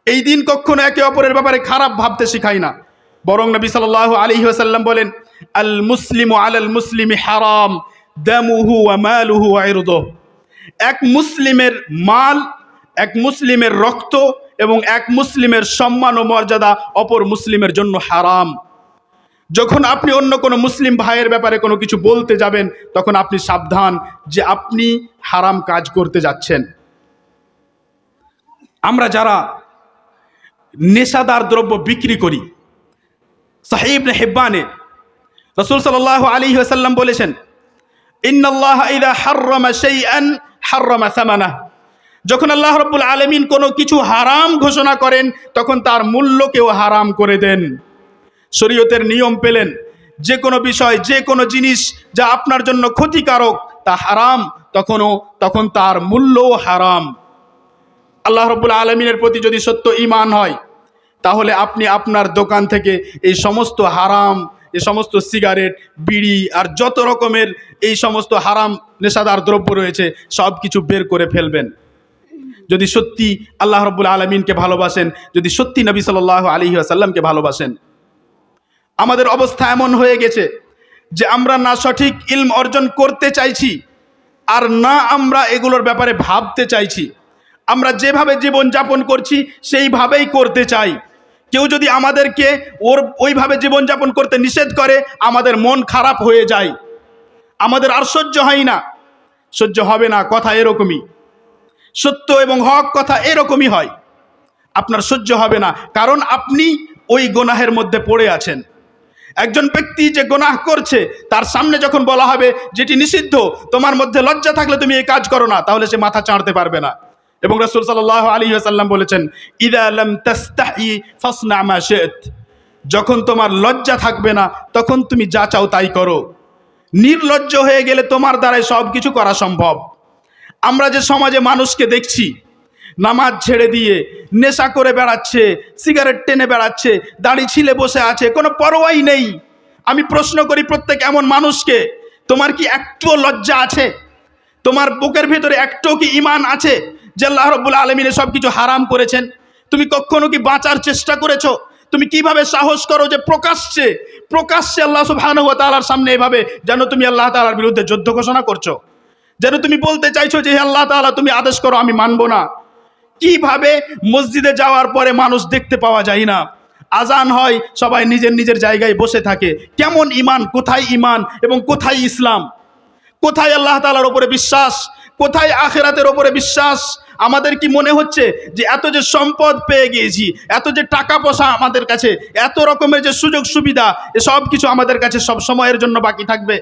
এই দিন কখনো একে অপরের ব্যাপারে খারাপ ভাবতে শিখায় না। বরং নবী সাল্লাল্লাহু আলাইহি ওয়াসাল্লাম বলেন, আল মুসলিমু আলাল মুসলিমি হারাম দামুহু ওয়া মালুহু ওয়া ইরদুহু। এক মুসলিমের মাল, এক মুসলিমের রক্ত এবং এক মুসলিমের সম্মান ও মর্যাদা অপর মুসলিমের জন্য হারাম। যখন আপনি অন্য কোনো মুসলিম ভাইয়ের ব্যাপারে কোনো কিছু বলতে যাবেন, তখন আপনি সাবধান যে আপনি হারাম কাজ করতে যাচ্ছেন। আমরা যারা নেশাদার দ্রব্য বিক্রি করি, সহিহ ইবনে হিব্বানে রাসূল সাল্লাল্লাহু আলাইহি ওয়াসাল্লাম বলেছেন, ইন্নাল্লাহা ইযা হাররামা শাইআন হাররামা সামানাহ। যখন আল্লাহ রাব্বুল আলামিন কোনো কিছু হারাম ঘোষণা করেন, তখন তার মূল্যকেও হারাম করে দেন। শরীয়তের নিয়ম পেলেন, যে কোনো বিষয়, যে কোনো জিনিস যা আপনার জন্য ক্ষতিকারক তা হারাম, তখন তার মূল্যও হারাম। আল্লাহ রাব্বুল আলামিনের প্রতি যদি সত্য ঈমান হয়, তাহলে আপনি আপনার দোকান থেকে এই সমস্ত হারাম, এই সমস্ত সিগারেট, বিড়ি আর যত রকমের এই সমস্ত হারাম নেশাদার দ্রব্য রয়েছে সব কিছু বের করে ফেলবেন। যদি সত্যি আল্লাহ রাব্বুল আলামিনকে ভালোবাসেন, যদি সত্যি নবী সাল্লাল্লাহু আলাইহি ওয়াসাল্লামকে ভালোবাসেন। আমাদের অবস্থা এমন হয়ে গেছে যে আমরা না সঠিক ইলম অর্জন করতে চাইছি, আর না আমরা এগুলোর ব্যাপারে ভাবতে চাইছি। আমরা যেভাবে জীবন যাপন করছি সেইভাবেই করতে চাই। কেউ যদি আমাদেরকে ওইভাবে জীবনযাপন করতে নিষেধ করে, আমাদের মন খারাপ হয়ে যায়, আমাদের আর সহ্য হয় না। সহ্য হবে না কথা এরকমই, সত্য এবং হক কথা এরকমই হয়। আপনার সহ্য হবে না, কারণ আপনি ওই গুনাহের মধ্যে পড়ে আছেন। একজন ব্যক্তি যে গুনাহ করছে, তার সামনে যখন বলা হবে যেটি নিষিদ্ধ, তোমার মধ্যে লজ্জা থাকলে তুমি এই কাজ করো না, তাহলে সে মাথা চাড়তে পারবে না। এবং রাসূল সাল্লাল্লাহু আলাইহি ওয়াসাল্লাম বলেছেন, ইযা লাম তাস্তাহি ফাসনা মা শিত। যখন তোমার লজ্জা থাকবে না, তখন তুমি যা চাও তাই করো। নির্লজ্জ হয়ে গেলে তোমার দ্বারাই সব কিছু করা সম্ভব। আমরা যে সমাজে মানুষকে দেখছি নামাজ ছেড়ে দিয়ে নেশা করে বেড়াচ্ছে, সিগারেট টেনে বেড়াচ্ছে, দাড়ি ছিলে বসে আছে, কোনো পরোয়াই নেই। আমি প্রশ্ন করি প্রত্যেক এমন মানুষকে, তোমার কি একটুও লজ্জা আছে? তোমার বুকের ভিতরে একটুও কি ঈমান আছে যে আল্লাহ রাব্বুল আলামিন সব কিছু হারাম করেছেন? তুমি কখনো কি বাঁচার চেষ্টা করেছো? তুমি কিভাবে সাহস করো যে প্রকাশ্যে আল্লাহ সুবহানাহু ওয়া তাআলার সামনে এভাবে যেন তুমি আল্লাহ তাআলার বিরুদ্ধে যুদ্ধ ঘোষণা করছো, যেন তুমি বলতে চাইছো যে হে আল্লাহ তাআলা তুমি আদেশ করো, আমি মানবো না। কিভাবে মসজিদে যাওয়ার পরে মানুষ দেখতে পাওয়া যায় না, আজান হয় সবাই নিজের নিজের জায়গায় বসে থাকে। কেমন ঈমান? কোথায় ঈমান এবং কোথায় ইসলাম? কোথায় আল্লাহ তাআলার উপরে বিশ্বাস? কোথায় আখিরাতের উপরে বিশ্বাস? আমাদের কি মনে হচ্ছে যে এত যে সম্পদ পেয়ে গিয়েছি, এত যে টাকা পয়সা আমাদের কাছে, এত রকমের যে সুযোগ সুবিধা, এসব কিছু আমাদের কাছে সব সময়ের জন্য বাকি থাকবে?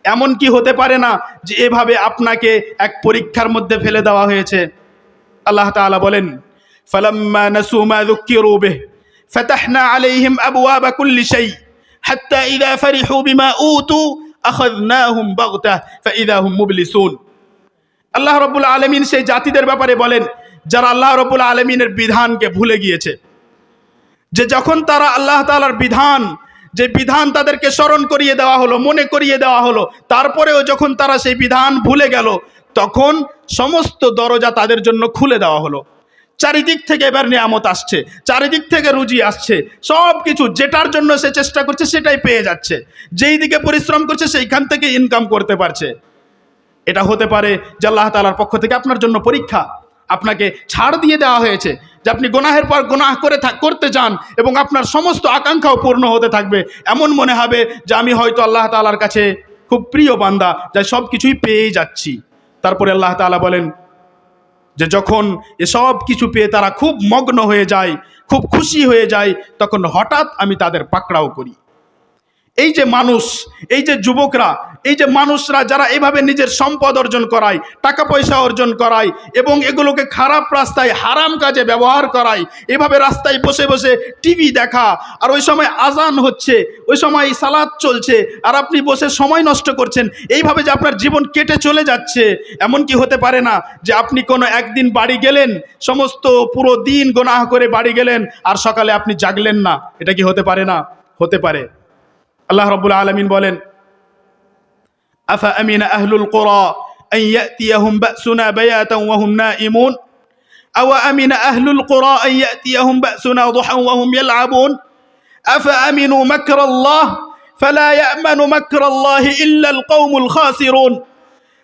এমন কি হতে পারে না যে এভাবে আপনাকে এক পরীক্ষার মধ্যে ফেলে দেওয়া হয়েছে? আল্লাহ তাআলা বলেন, ফালাম্মা নাসু মা যুক্কিরু বিহি ফাতাহনা আলাইহিম আবওয়াবা কুল্লি শাই হাত্তা ইযা ফারিহু বিমা উতু আখাযনাহুম বাগতাহ ফাইযা হুম মুবলিসুন। আল্লাহ রাব্বুল আলামিন সেই জাতিদের ব্যাপারে বলেন যারা আল্লাহ রাব্বুল আলামিনের বিধানকে ভুলে গিয়েছে, যে যখন তারা আল্লাহ তাআলার বিধান, যে বিধান তাদেরকে স্মরণ করিয়ে দেওয়া হলো, মনে করিয়ে দেওয়া হলো, তারপরেও যখন তারা সেই বিধান ভুলে গেল, তখন সমস্ত দরজা তাদের জন্য খুলে দেওয়া হলো। চারিদিক থেকে এবার নিয়ামত আসছে, চারিদিক থেকে রুজি আসছে, সব কিছু যেটার জন্য সে চেষ্টা করছে সেটাই পেয়ে যাচ্ছে, যেই দিকে পরিশ্রম করছে সেইখান থেকে ইনকাম করতে পারছে। এটা হতে পারে যে আল্লাহ তাআলার পক্ষ থেকে আপনার জন্য পরীক্ষা, আপনাকে ছাড় দিয়ে দেওয়া হয়েছে যে আপনি গুনাহের পর গুনাহ করতে যান এবং আপনার সমস্ত আকাঙ্ক্ষাও পূর্ণ হতে থাকবে। এমন মনে হবে যে আমি হয়তো আল্লাহ তাআলার কাছে খুব প্রিয় বান্দা, যা সব কিছুই পেয়ে যাচ্ছি। তারপরে আল্লাহ তাআলা বলেন যে যখন এসব কিছু পেয়ে তারা খুব মগ্ন হয়ে যায়, খুব খুশি হয়ে যায়, তখন হঠাৎ আমি তাদের পাকড়াও করি। এই যে মানুষ, এই যে যুবকরা, এই যে মানুষরা যারা এভাবে নিজের সম্পদ অর্জন করায়, টাকা পয়সা অর্জন করায় এবং এগুলোকে খারাপ রাস্তায় হারাম কাজে ব্যবহার করায়, এভাবে রাস্তায় বসে বসে টিভি দেখা, আর ওই সময় আজান হচ্ছে, ওই সময় সালাত চলছে, আর আপনি বসে সময় নষ্ট করছেন, এইভাবে যে আপনার জীবন কেটে চলে যাচ্ছে। এমন কি হতে পারে না যে আপনি কোনো একদিন বাড়ি গেলেন, সমস্ত পুরো দিন গুনাহ করে বাড়ি গেলেন, আর সকালে আপনি জাগলেন না? এটা কি হতে পারে না? হতে পারে। আল্লাহ রাব্বুল আলামিন বলেন, আফা আমিনা আহলুল কুরা আন ইয়াতিয়াহুম বাসুনা বায়াতান ওয়া হুম নাঈমুন আও আমিনা আহলুল কুরা আন ইয়াতিয়াহুম বাসুনা দুহান ওয়া হুম ইয়ালআবুন আফা আমিনু মাকরাল্লাহ ফালা ইয়ামানু মাকরাল্লাহি ইল্লাল কওমুল খাসিরুন।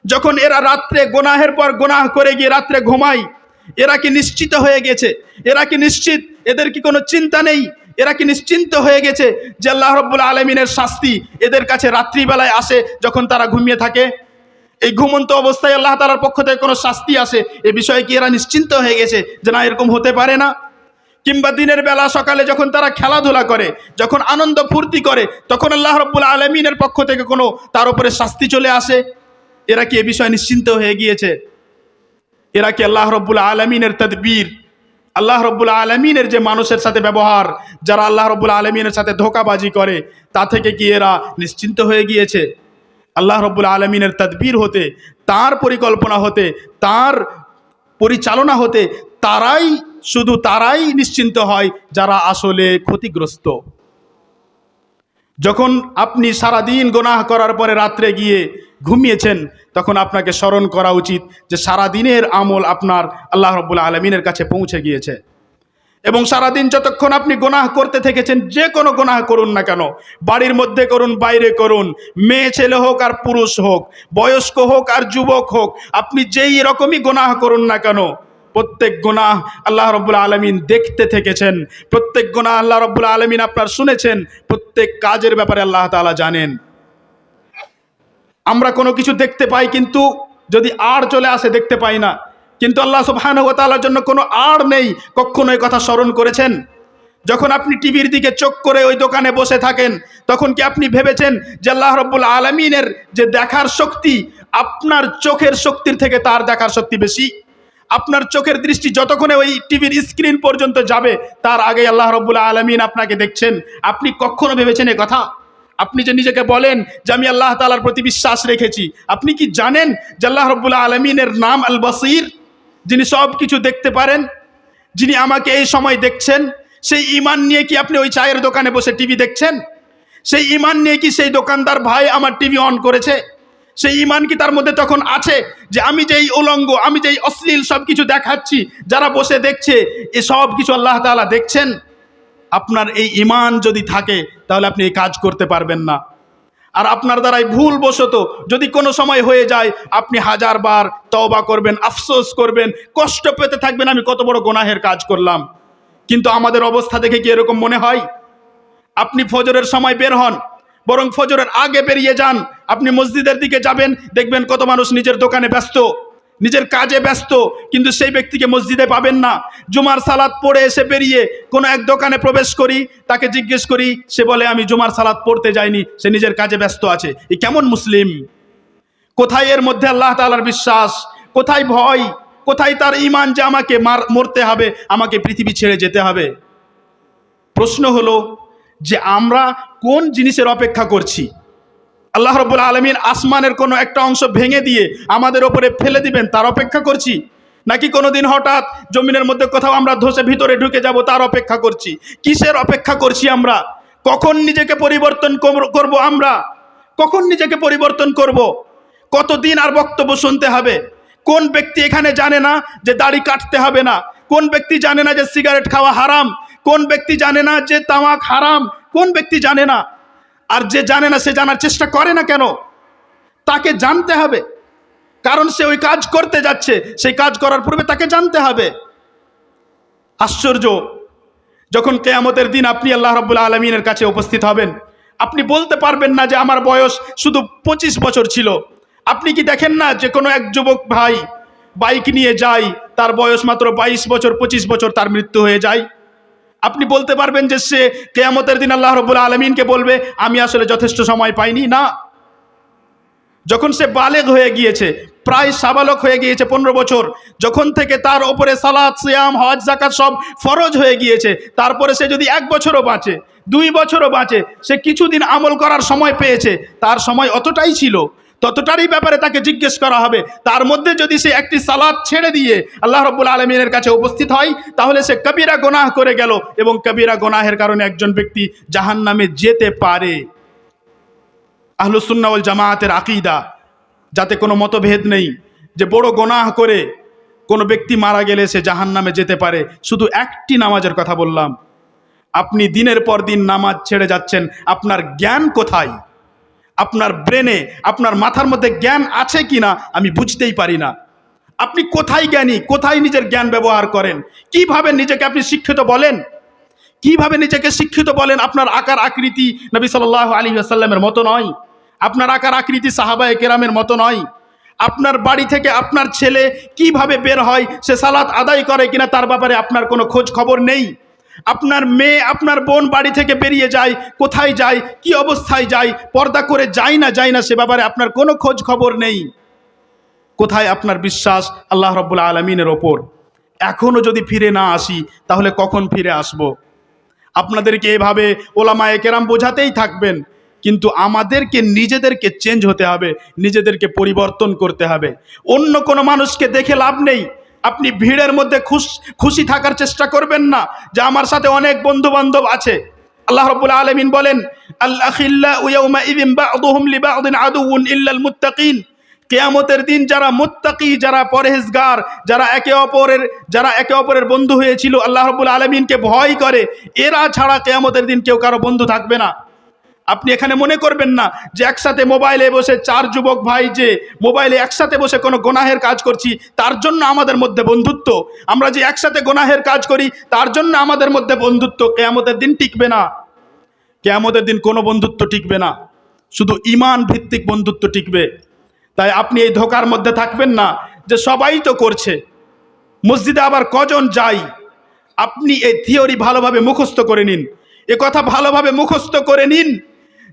যখন এরা রাত্রে গুনাহের পর গুনাহ করে গিয়ে রাত্রে ঘুমায়, এরা কি নিশ্চিত হয়ে গেছে? এরা কি নিশ্চিত? এদের কি কোনো চিন্তা নেই? এরা কি নিশ্চিন্ত হয়ে গেছে যে আল্লাহ রাব্বুল আলামিনের শাস্তি এদের কাছে রাত্রিবেলায় আসে যখন তারা ঘুমিয়ে থাকে? এই ঘুমন্ত অবস্থায় আল্লাহ তাআলার পক্ষ থেকে কোনো শাস্তি আসে, এ বিষয়ে কি এরা নিশ্চিন্ত হয়ে গেছে যে না, এরকম হতে পারে না? কিংবা দিনের বেলা সকালে যখন তারা খেলাধুলা করে, যখন আনন্দ ফুর্তি করে, তখন আল্লাহ রাব্বুল আলামিনের পক্ষ থেকে কোনো তার উপরে শাস্তি চলে আসে? এরা কি এ বিষয়ে নিশ্চিন্ত হয়ে গিয়েছে? এরা কি আল্লাহ রাব্বুল আলামিনের তাদবীর, আল্লাহ রাব্বুল আলামিনের যে মানুষের সাথে ব্যবহার, যারা আল্লাহ রাব্বুল আলামিনের সাথে ধোঁকাবাজি করে, তা থেকে কি এরা নিশ্চিন্ত হয়ে গিয়েছে? আল্লাহ রাব্বুল আলামিনের তাদবীর হতে, তার পরিকল্পনা হতে, তার পরিচালনা হতে তারাই, শুধু তারাই নিশ্চিন্ত হয় যারা আসলে ক্ষতিগ্রস্ত। যখন আপনি সারাদিন গুনাহ করার পরে রাত্রে গিয়ে ঘুমিয়েছেন, তখন আপনাকে স্মরণ করা উচিত যে সারাদিনের আমল আপনার আল্লাহ রাব্বুল আলামিনের কাছে পৌঁছে গিয়েছে। এবং সারাদিন যতক্ষণ আপনি গুনাহ করতে থেকেছেন, যে কোনো গুনাহ করুন না কেন, বাড়ির মধ্যে করুন, বাইরে করুন, মেয়ে ছেলে হোক আর পুরুষ হোক, বয়স্ক হোক আর যুবক হোক, আপনি যেই রকমই গুনাহ করুন না কেন, প্রত্যেক গুনাহ আল্লাহ রাব্বুল আলামিন দেখতে থেকেছেন, প্রত্যেক গুনাহ আল্লাহ রাব্বুল আলামিন আপনার শুনেছেন, প্রত্যেক কাজের ব্যাপারে আল্লাহ তাআলা জানেন। আমরা কোনো কিছু দেখতে পাই, কিন্তু যদি আড় চলে আসে দেখতে পাই না, কিন্তু আল্লাহ সুবহানাহু ওয়া তাআলার জন্য কোনো আড় নেই। কখনো এই কথা স্মরণ করেছেন? যখন আপনি টিভির দিকে চোখ করে ওই দোকানে বসে থাকেন, তখন কি আপনি ভেবেছেন যে আল্লাহ রাব্বুল আলামিনের যে দেখার শক্তি, আপনার চোখের শক্তির থেকে তার দেখার শক্তি বেশি? আপনার চোখের দৃষ্টি যতক্ষণে ওই টিভির স্ক্রিন পর্যন্ত যাবে, তার আগে আল্লাহ রাব্বুল আলামিন আপনাকে দেখছেন। আপনি কখনো ভেবেছেন এ কথা? আপনি যে নিজেকে বলেন যে আমি আল্লাহ তাআলার প্রতি বিশ্বাস রেখেছি, আপনি কি জানেন যে আল্লাহ রাব্বুল আলামিনের নাম আল বাসীর, যিনি সব কিছু দেখতে পারেন, যিনি আমাকে এই সময় দেখছেন? সেই ঈমান নিয়ে কি আপনি ওই চায়ের দোকানে বসে টিভি দেখছেন? সেই ঈমান নিয়ে কি সেই দোকানদার ভাই আমার টিভি অন করেছে? সেই ঈমান কি তার মধ্যে তখন আছে যে আমি যেই উলঙ্গ, আমি যেই অশ্লীল সব কিছু দেখাচ্ছি, যারা বসে দেখছে, এ সব কিছু আল্লাহ তাআলা দেখছেন? আপনার এই ঈমান যদি থাকে, তাহলে আপনি এই কাজ করতে পারবেন না। আর আপনার দ্বারাই ভুলবশত যদি কোনো সময় হয়ে যায়, আপনি হাজারবার তওবা করবেন, আফসোস করবেন, কষ্ট পেতে থাকবেন, আমি কত বড় গুনাহের কাজ করলাম। কিন্তু আমাদের অবস্থা দেখে কি এরকম মনে হয়? আপনি ফজরের সময় বের হন, বরং ফজরের আগে বেরিয়ে যান। আপনি মসজিদের দিকে যাবেন, দেখবেন কত মানুষ নিজের দোকানে ব্যস্ত, নিজের কাজে ব্যস্ত, কিন্তু সেই ব্যক্তিকে মসজিদে পাবেন না। জুমার সালাত পড়ে এসে বেরিয়ে কোনো এক দোকানে প্রবেশ করি, তাকে জিজ্ঞেস করি, সে বলে আমি জুমার সালাত পড়তে যাইনি, সে নিজের কাজে ব্যস্ত আছে। এই কেমন মুসলিম? কোথায় এর মধ্যে আল্লাহ তাআলার বিশ্বাস? কোথায় ভয়? কোথায় তার ঈমান যে আমাকে মরতে হবে, আমাকে পৃথিবী ছেড়ে যেতে হবে? প্রশ্ন হলো যে আমরা কোন জিনিসের অপেক্ষা করছি? আল্লাহ রাব্বুল আলামিন আসমানের কোনো একটা অংশ ভেঙে দিয়ে আমাদের ওপরে ফেলে দিবেন, তার অপেক্ষা করছি? নাকি কোনোদিন হঠাৎ জমিনের মধ্যে কোথাও আমরা ধসে ভিতরে ঢুকে যাব, তার অপেক্ষা করছি? কিসের অপেক্ষা করছি আমরা? কখন নিজেকে পরিবর্তন করব আমরা? কখন নিজেকে পরিবর্তন করব? কতদিন আর বক্তব্য শুনতে হবে? কোন ব্যক্তি এখানে জানে না যে দাড়ি কাটতে হবে না? কোন ব্যক্তি জানে না যে সিগারেট খাওয়া হারাম? কোন ব্যক্তি জানে না যে তামাক হারাম? কোন ব্যক্তি জানে না? আর যে জানে না সে জানার চেষ্টা করে না কেন? তাকে জানতে হবে, কারণ সে ওই কাজ করতে যাচ্ছে। সেই কাজ করার পূর্বে তাকে জানতে হবে। আশ্চর্য, যখন কিয়ামতের দিন আপনি আল্লাহ রাব্বুল আলামিনের কাছে উপস্থিত হবেন, আপনি বলতে পারবেন না যে আমার বয়স শুধু 25 বছর ছিল। আপনি কি দেখেন না যে কোনো এক যুবক ভাই বাইক নিয়ে যায়, তার বয়স মাত্র 22 বছর 25 বছর, তার মৃত্যু হয়ে যায়? আপনি বলতে পারবেন যে সে কিয়ামতের দিন আল্লাহ রাব্বুল আলামিনকে বলবে আমি আসলে যথেষ্ট সময় পাইনি? না। যখন সে বালেগ হয়ে গিয়েছে, প্রায় সাবালক হয়ে গিয়েছে, 15 বছর, যখন থেকে তার ওপরে সালাত, সিয়াম, হজ, যাকাত সব ফরজ হয়ে গিয়েছে, তারপরে সে যদি 1 বছরও বাঁচে, 2 বছরও বাঁচে, সে কিছুদিন আমল করার সময় পেয়েছে, তার সময় অতটাই ছিল, ততটারই ব্যাপারে তাকে জিজ্ঞেস করা হবে। তার মধ্যে যদি সে একটি সালাত ছেড়ে দিয়ে আল্লাহ রাব্বুল আলামিনের কাছে উপস্থিত হয়, তাহলে সে কবিরা গুনাহ করে গেল, এবং কবিরা গুনাহের কারণে একজন ব্যক্তি জাহান্নামে যেতে পারে। আহলুস সুন্নাহ ওয়াল জামায়াতের আকীদা, যাতে কোনো মতভেদ নেই যে বড় গুনাহ করে কোনো ব্যক্তি মারা গেলে সে জাহান্নামে যেতে পারে। শুধু একটি নামাজের কথা বললাম। আপনি দিনের পর দিন নামাজ ছেড়ে যাচ্ছেন, আপনার জ্ঞান কোথায়? আপনার ব্রেনে, আপনার মাথার মধ্যে জ্ঞান আছে কিনা আমি বুঝতেই পারি না। আপনি কোথায় জ্ঞানী, কোথায় নিজের জ্ঞান ব্যবহার করেন? কিভাবে নিজেকে আপনি শিক্ষিত বলেন? কিভাবে নিজেকে শিক্ষিত বলেন? আপনার আকার আকৃতি নবী সাল্লাল্লাহু আলাইহি ওয়াসাল্লামের মতো নয়, আপনার আকার আকৃতি সাহাবায়ে কেরামের মতো নয়। আপনার বাড়ি থেকে আপনার ছেলে কিভাবে বের হয়, সে সালাত আদায় করে কিনা, তার ব্যাপারে আপনার কোনো খোঁজ খবর নেই। আপনার মেয়ে, আপনার বোন বাড়ি থেকে বেরিয়ে যায়, কোথায় যায়, কি অবস্থায় যায়, পর্দা করে যায় না, সে ব্যাপারে আপনার কোনো খোঁজ খবর নেই। কোথায় আপনার বিশ্বাস আল্লাহ রাব্বুল আলামিনের ওপর? এখনো যদি ফিরে না আসি, তাহলে কখন ফিরে আসব? আপনাদেরকে এভাবে ওলামায়ে কেরাম বোঝাতেই থাকবেন, কিন্তু আমাদেরকে নিজেদেরকে চেঞ্জ হতে হবে, নিজেদেরকে পরিবর্তন করতে হবে। অন্য কোনো মানুষকে দেখে লাভ নেই। আপনি ভিড়ের মধ্যে খুশি থাকার চেষ্টা করবেন না যে আমার সাথে অনেক বন্ধু বান্ধব আছে। আল্লাহ রাব্বুল আলামিন বলেন, আল আখিল্লাউ ইয়াউমাইযিন বা'দুহুম লিবা'দিন আদুউন ইল্লাল মুত্তাকিন। কিয়ামতের দিন যারা মুত্তাকি, যারা পরহেজগার, যারা একে অপরের বন্ধু হয়েছিল, আল্লাহ রাব্বুল আলামিনকে ভয় করে, এরা ছাড়া কিয়ামতের দিন কেউ কারো বন্ধু থাকবে না। আপনি এখানে মনে করবেন না যে একসাথে মোবাইলে বসে 4 যুবক ভাই যে মোবাইলে একসাথে বসে কোনো গুনাহের কাজ করছি, তার জন্য আমাদের মধ্যে বন্ধুত্ব। আমরা যে একসাথে গুনাহের কাজ করি, তার জন্য আমাদের মধ্যে বন্ধুত্ব কিয়ামতের দিন টিকবে না। কিয়ামতের দিন কোনো বন্ধুত্ব টিকবে না, শুধু ঈমান ভিত্তিক বন্ধুত্ব টিকবে। তাই আপনি এই ধোকার মধ্যে থাকবেন না যে সবাই তো করছে, মসজিদে আবার কজন যায়। আপনি এই থিওরি ভালোভাবে মুখস্থ করে নিন, এ কথা ভালোভাবে মুখস্থ করে নিন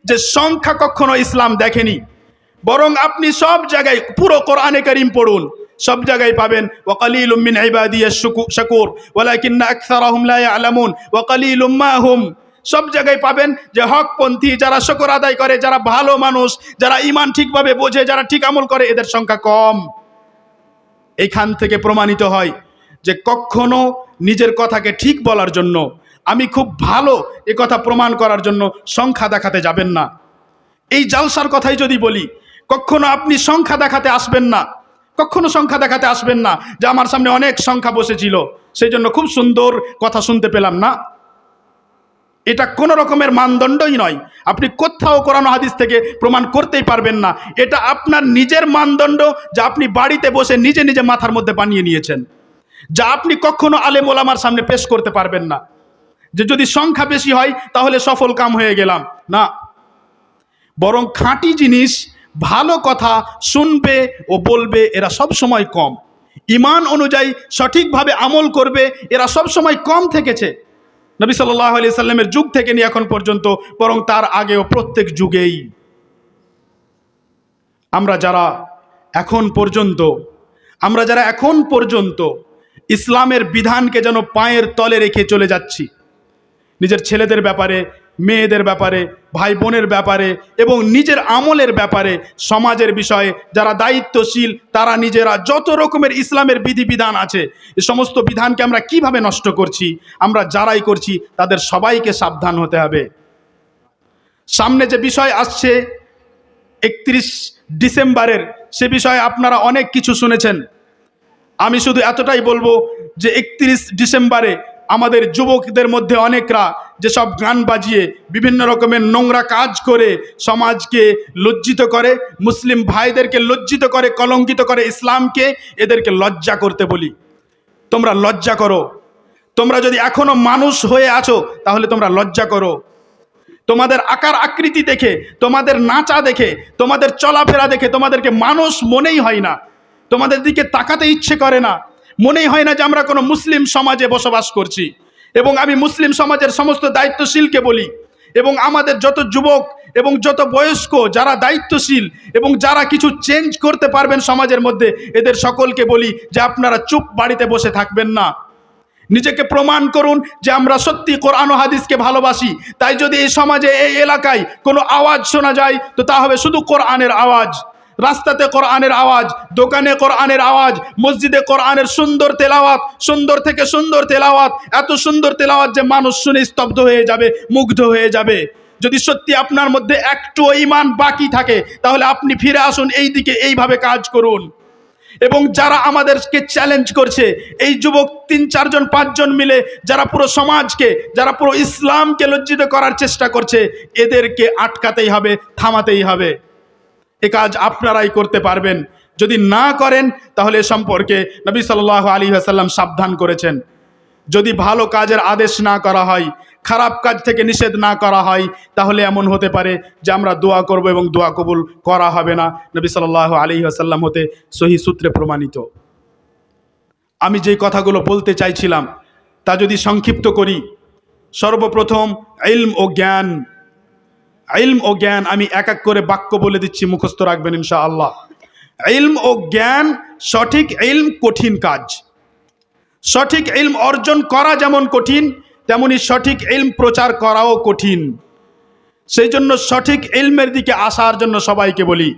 যে সংখ্যা কখনো ইসলাম দেখেনি। বরং আপনি সব জায়গায় পুরো কোরআনে কারীম পড়ুন, সব জায়গায় পাবেন ওয়া কালিলুম মিন ইবাদিয়াশ শাকুর ওয়ালাকিন্না আকসারাহুম লা ইয়ালামুন ওয়া কালিলুম মা হুম। সব জায়গায় পাবেন যে হকপন্থী, যারা শুকর আদায় করে, যারা ভালো মানুষ, যারা ঈমান ঠিকভাবে বোঝে, যারা ঠিক আমল করে, এদের সংখ্যা কম। এইখান থেকে প্রমাণিত হয় যে কখনো নিজের কথাকে ঠিক বলার জন্য, আমি খুব ভালো এ কথা প্রমাণ করার জন্য সংখ্যা দেখাতে যাবেন না। এই জালসার কথাই যদি বলি, কখনো আপনি সংখ্যা দেখাতে আসবেন না, কখনো সংখ্যা দেখাতে আসবেন না যে আমার সামনে অনেক সংখ্যা বসেছিল, সেই জন্য খুব সুন্দর কথা শুনতে পেলাম না। এটা কোনো রকমের মানদণ্ডই নয়। আপনি কোথাও কোরআন হাদিস থেকে প্রমাণ করতেই পারবেন না। এটা আপনার নিজের মানদণ্ড, যা আপনি বাড়িতে বসে নিজে নিজে মাথার মধ্যে বানিয়ে নিয়েছেন, যা আপনি কখনো আলেম ওলামার সামনে পেশ করতে পারবেন না যে যদি সংখ্যা বেশি হয় তাহলে সফল কাম হয়ে গেলাম। না, বরং খাঁটি জিনিস, ভালো কথা শুনবে ও বলবে এরা সব সময় কম। ঈমান অনুযায়ী সঠিকভাবে আমল করবে এরা সব সময় কম থেকেছে, নবী সাল্লাল্লাহু আলাইহি সাল্লামের যুগ থেকে নিয়ে এখন পর্যন্ত, বরং তার আগেও প্রত্যেক যুগেই। আমরা যারা এখন পর্যন্ত ইসলামের বিধানকে যেন পায়ের তলে রেখে চলে যাচ্ছি, নিজের ছেলেদের ব্যাপারে, মেয়েদের ব্যাপারে, ভাই বোনের ব্যাপারে এবং নিজের আমলের ব্যাপারে, সমাজের বিষয়ে যারা দায়িত্বশীল, তারা নিজেরা যত রকমের ইসলামের বিধিবিধান আছে, এই সমস্ত বিধানকে আমরা কিভাবে নষ্ট করছি, আমরা যারাই করছি তাদের সবাইকে সাবধান হতে হবে। সামনে যে বিষয় আসছে 31 ডিসেম্বরের, সে বিষয়ে আপনারা অনেক কিছু শুনেছেন। আমি শুধু এতটাই বলবো যে 31 ডিসেম্বরে আমাদের যুবকদের মধ্যে অনেকরা যেসব গান বাজিয়ে বিভিন্ন রকমের নোংরা কাজ করে সমাজকে লজ্জিত করে, মুসলিম ভাইদেরকে লজ্জিত করে, কলঙ্কিত করে ইসলামকে, এদেরকে লজ্জা করতে বলি। তোমরা লজ্জা করো। তোমরা যদি এখনো মানুষ হয়ে আছো তাহলে তোমরা লজ্জা করো। তোমাদের আকার আকৃতি দেখে, তোমাদের নাচা দেখে, তোমাদের চলাফেরা দেখে তোমাদেরকে মানুষ মনেই হয় না, তোমাদের দিকে তাকাতে ইচ্ছে করে না, মনেই হয় না যে আমরা কোনো মুসলিম সমাজে বসবাস করছি। এবং আমি মুসলিম সমাজের সমস্ত দায়িত্বশীলকে বলি, এবং আমাদের যত যুবক এবং যত বয়স্ক যারা দায়িত্বশীল এবং যারা কিছু চেঞ্জ করতে পারবেন সমাজের মধ্যে, এদের সকলকে বলি যে আপনারা চুপ বাড়িতে বসে থাকবেন না, নিজেকে প্রমাণ করুন যে আমরা সত্যি কোরআন ও হাদিসকে ভালোবাসি। তাই যদি এই সমাজে, এই এলাকায় কোনো আওয়াজ শোনা যায় তো তা হবে শুধু কোরআনের আওয়াজ। রাস্তাতে কোরআনের আওয়াজ, দোকানে কোরআনের আওয়াজ, মসজিদে কোরআনের সুন্দর তেলাওয়াত, সুন্দর থেকে সুন্দর তেলাওয়াত, এত সুন্দর তেলাওয়াত যে মানুষ শুনে স্তব্ধ হয়ে যাবে, মুগ্ধ হয়ে যাবে। যদি সত্যি আপনার মধ্যে একটু ঈমান বাকি থাকে তাহলে আপনি ফিরে আসুন এই দিকে, এইভাবে কাজ করুন। এবং যারা আমাদেরকে চ্যালেঞ্জ করছে, এই যুবক 3-4 জন 5 জন মিলে যারা পুরো সমাজকে, যারা পুরো ইসলামকে লজ্জিত করার চেষ্টা করছে, এদেরকে আটকাতেই হবে, থামাতেই হবে। এ কাজ আপনারাই করতে পারবেন। যদি না করেন তাহলে এ সম্পর্কে নবী সাল্লাল্লাহু আলাইহি ওয়াসাল্লাম সাবধান করেছেন। যদি ভালো কাজের আদেশ না করা হয়, খারাপ কাজ থেকে নিষেধ না করা হয়, তাহলে এমন হতে পারে যে আমরা দোয়া করব এবং দোয়া কবুল করা হবে না। নবী সাল্লাল্লাহু আলাইহি ওয়াসাল্লাম হতে সহিহ সূত্রে প্রমাণিত। আমি যেই কথাগুলো বলতে চাইছিলাম তা যদি সংক্ষিপ্ত করি, সর্বপ্রথম ইলম ও জ্ঞান। ইলম ও জ্ঞান আমি এক এক করে বাক্য বলে দিচ্ছি, মুখস্থ রাখবেন ইনশাআল্লাহ। ইলম ও জ্ঞান, সঠিক ইলম কঠিন কাজ। সঠিক ইলম অর্জন করা যেমন কঠিন, তেমনি সঠিক ইলম প্রচার করাও কঠিন। সেই জন্য সঠিক ইলমের দিকে আসার জন্য সবাইকে বলি।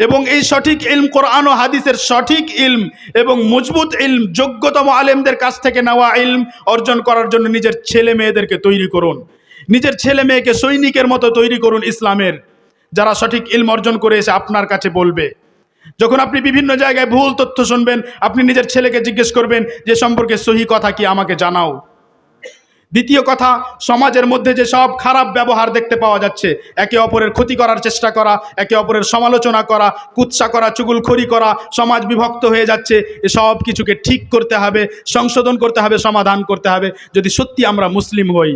এবং এই সঠিক ইলম, কোরআন ও হাদিসের সঠিক ইলম এবং মজবুত ইলম, যোগ্যতম আলেমদের কাছ থেকে নেওয়া ইলম অর্জন করার জন্য নিজের ছেলে মেয়েদেরকে তৈরি করুন। নিজের ছেলে মেয়েকে সৈনিকের মতো তৈরি করুন ইসলামের, যারা সঠিক ইলম অর্জন করে এসে আপনার কাছে বলবে। যখন আপনি বিভিন্ন জায়গায় ভুল তথ্য শুনবেন, আপনি নিজের ছেলেকে জিজ্ঞেস করবেন যে সম্পর্কে সহি কথা কি, আমাকে জানাও। দ্বিতীয় কথা, সমাজের মধ্যে যে সব খারাপ ব্যবহার দেখতে পাওয়া যাচ্ছে, একে অপরের ক্ষতি করার চেষ্টা করা, একে অপরের সমালোচনা করা, কুৎসা করা, চুগলখড়ি করা, সমাজ বিভক্ত হয়ে যাচ্ছে, এসব কিছুকে ঠিক করতে হবে, সংশোধন করতে হবে, সমাধান করতে হবে, যদি সত্যি আমরা মুসলিম হই।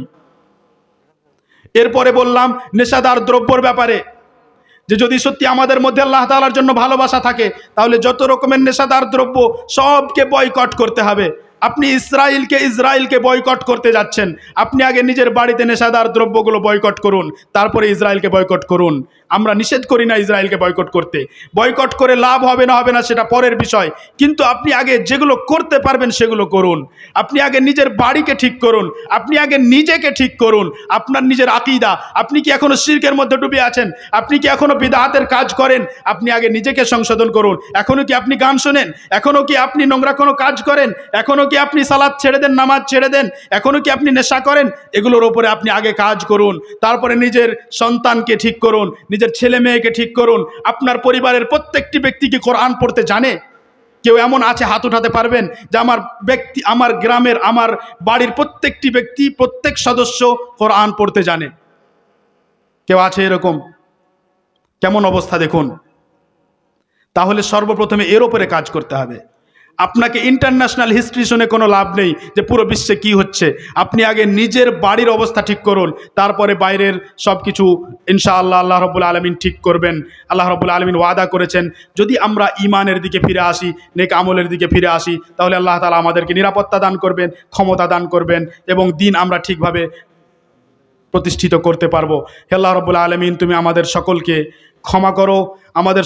এরপরে বললাম নেশাদার দ্রব্যর ব্যাপারে, যে যদি সত্যি আমাদের মধ্যে আল্লাহ তাআলার জন্য ভালোবাসা থাকে তাহলে যত রকমের নেশাদার দ্রব্য সবকে বয়কট করতে হবে। আপনি ইসরায়েলকে বয়কট করতে যাচ্ছেন, আপনি আগে নিজের বাড়িতে নেশাদার দ্রব্যগুলো বয়কট করুন, তারপরে ইসরায়েলকে বয়কট করুন। আমরা নিষেধ করি না ইসরায়েলকে বয়কট করতে, বয়কট করে লাভ হবে না সেটা পরের বিষয়, কিন্তু আপনি আগে যেগুলো করতে পারবেন সেগুলো করুন। আপনি আগে নিজের বাড়িকে ঠিক করুন, আপনি আগে নিজেকে ঠিক করুন, আপনার নিজের আকীদা। আপনি কি এখনো শিরকের মধ্যে ডুবে আছেন? আপনি কি এখনো বিদআতের কাজ করেন? আপনি আগে নিজেকে সংশোধন করুন। এখনো কি আপনি গান শোনেন? এখনো কি আপনি নোংরা কোনো কাজ করেন? এখনো কি আপনি সালাত ছেড়ে দেন, নামাজ ছেড়ে দেন? এখনো কি আপনি নেশা করেন? এগুলোর উপরে আপনি আগে কাজ করুন, তারপরে নিজের সন্তানকে ঠিক করুন, নিজের ছেলে মেয়েকে ঠিক করুন। আপনার পরিবারের প্রত্যেকটি ব্যক্তি কি কোরআন পড়তে জানে? কেউ এমন আছে হাত উঠাতে পারবেন যে আমার গ্রামের, আমার বাড়ির প্রত্যেকটি ব্যক্তি, প্রত্যেক সদস্য কোরআন পড়তে জানে? কেউ আছে এরকম? কেমন অবস্থা দেখুন। তাহলে সর্বপ্রথমে এর উপরে কাজ করতে হবে। আপনাকে ইন্টারন্যাশনাল হিস্ট্রি শুনে কোনো লাভ নেই যে পুরো বিশ্বে কি হচ্ছে। আপনি আগে নিজের বাড়ির অবস্থা ঠিক করুন, তারপরে বাইরের সব কিছু ইনশাআল্লাহ আল্লাহ রাব্বুল আলামিন ঠিক করবেন। আল্লাহ রাব্বুল আলামিন ওয়াদা করেছেন, যদি আমরা ঈমানের দিকে ফিরে আসি, নেক আমলের দিকে ফিরে আসি, তাহলে আল্লাহ তাআলা আমাদেরকে নিরাপত্তা দান করবেন, ক্ষমতা দান করবেন, এবং দিন আমরা ঠিকভাবে প্রতিষ্ঠিত করতে পারবো। হে আল্লাহ রাব্বুল আলামিন, তুমি আমাদের সকলকে ক্ষমা করো, আমাদের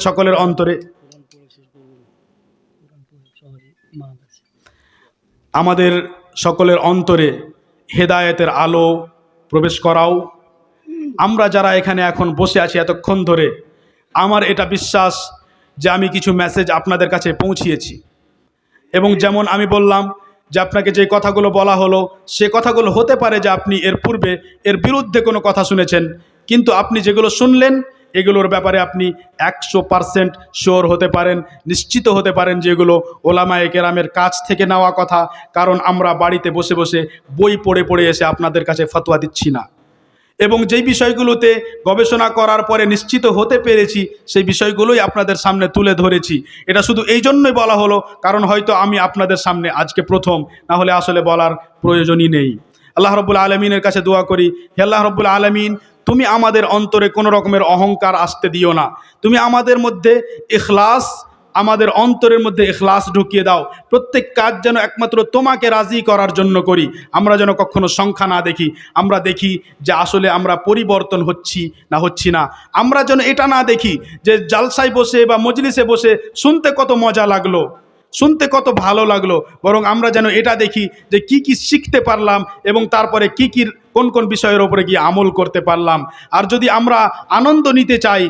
সকলের অন্তরে হেদায়েতের আলো প্রবেশ করাও। আমরা যারা এখানে এখন বসে আছি এতক্ষণ ধরে, আমার এটা বিশ্বাস যে আমি কিছু মেসেজ আপনাদের কাছে পৌঁছিয়েছি। এবং যেমন আমি বললাম যে আপনাকে যে কথাগুলো বলা হলো, সে কথাগুলো হতে পারে যে আপনি এর পূর্বে এর বিরুদ্ধে কোনো কথা শুনেছেন, কিন্তু আপনি যেগুলো শুনলেন এগুলোর ব্যাপারে আপনি 100% শিওর হতে পারেন, নিশ্চিত হতে পারেন যে এগুলো ওলামায়ে কেরামের কাছ থেকে নেওয়া কথা। কারণ আমরা বাড়িতে বসে বসে বই পড়ে পড়ে এসে আপনাদের কাছে ফতোয়া দিচ্ছি না, এবং যেই বিষয়গুলোতে গবেষণা করার পরে নিশ্চিত হতে পেরেছি সেই বিষয়গুলোই আপনাদের সামনে তুলে ধরেছি। এটা শুধু এই জন্যই বলা হলো কারণ হয়তো আমি আপনাদের সামনে আজকে প্রথম, না হলে আসলে বলার প্রয়োজনই নেই। আল্লাহ রাব্বুল আলামিনের কাছে দোয়া করি, হে আল্লাহ রাব্বুল আলামিন, তুমি আমাদের অন্তরে কোনো রকমের অহংকার আসতে দিও না। তুমি আমাদের মধ্যে ইখলাস, আমাদের অন্তরের মধ্যে ইখলাস ঢুকিয়ে দাও। প্রত্যেক কাজ যেন একমাত্র তোমাকে রাজি করার জন্য করি। আমরা যেন কখনো সংখ্যা না দেখি, আমরা দেখি যে আসলে আমরা পরিবর্তন হচ্ছি না। আমরা যেন এটা না দেখি যে জালসায় বসে বা মজলিসে বসে শুনতে কত মজা লাগলো, শুনতে কত ভালো লাগলো, বরং আমরা যেন এটা দেখি যে কি কি শিখতে পারলাম এবং তারপরে কি কি কোন কোন বিষয়ের উপরে গিয়ে আমল করতে পারলাম। আর যদি আমরা আনন্দ নিতে চাই,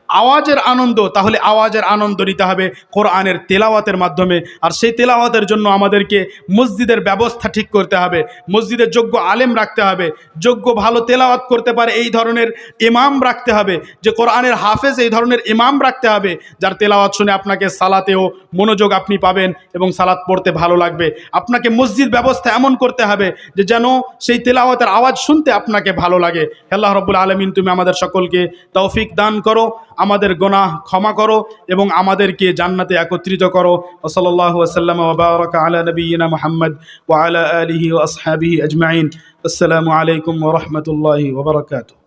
আওয়াজের আনন্দ, তাহলে আওয়াজের আনন্দ নিতে হবে কোরআনের তেলাওয়াতের মাধ্যমে। আর সেই তেলাওয়াতের জন্য আমাদেরকে মসজিদের ব্যবস্থা ঠিক করতে হবে, মসজিদের যোগ্য আলেম রাখতে হবে, যোগ্য ভালো তেলাওয়াত করতে পারে এই ধরনের ইমাম রাখতে হবে, যে কোরআনের হাফেজ এই ধরনের ইমাম রাখতে হবে, যার তেলাওয়াত শুনে আপনাকে সালাতেও মনোযোগ আপনি পাবেন এবং সালাত পড়তে ভালো লাগবে। আপনাকে মসজিদ ব্যবস্থা এমন করতে হবে যে যেন সেই তেলাওয়াতের আওয়াজ শুনতে আপনাকে ভালো লাগে। আল্লাহ রাব্বুল আলামিন তুমি আমাদের সকলকে তৌফিক দান করো, আমাদের গুনাহ ক্ষমা করো এবং আমাদেরকে জান্নাতে একত্রিত করো। সাল্লাল্লাহু ওয়াসাল্লাম ওয়া বারাকা আলা নবিয়িনা মুহাম্মদ ওয়া আলা আলিহি ওয়া আসহাবিহি আজমাইন। আসসালামু আলাইকুম ওয়া রাহমাতুল্লাহি ওয়া বারাকাতুহু।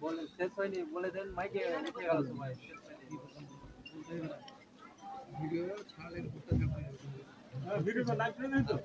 বলে শেষ হয়নি, বলে দেন মাইকে উঠে গেল সময়। ভিডিও ছাড়লে করতে থাকবে। ভিডিও লাইভ করে দিই তো।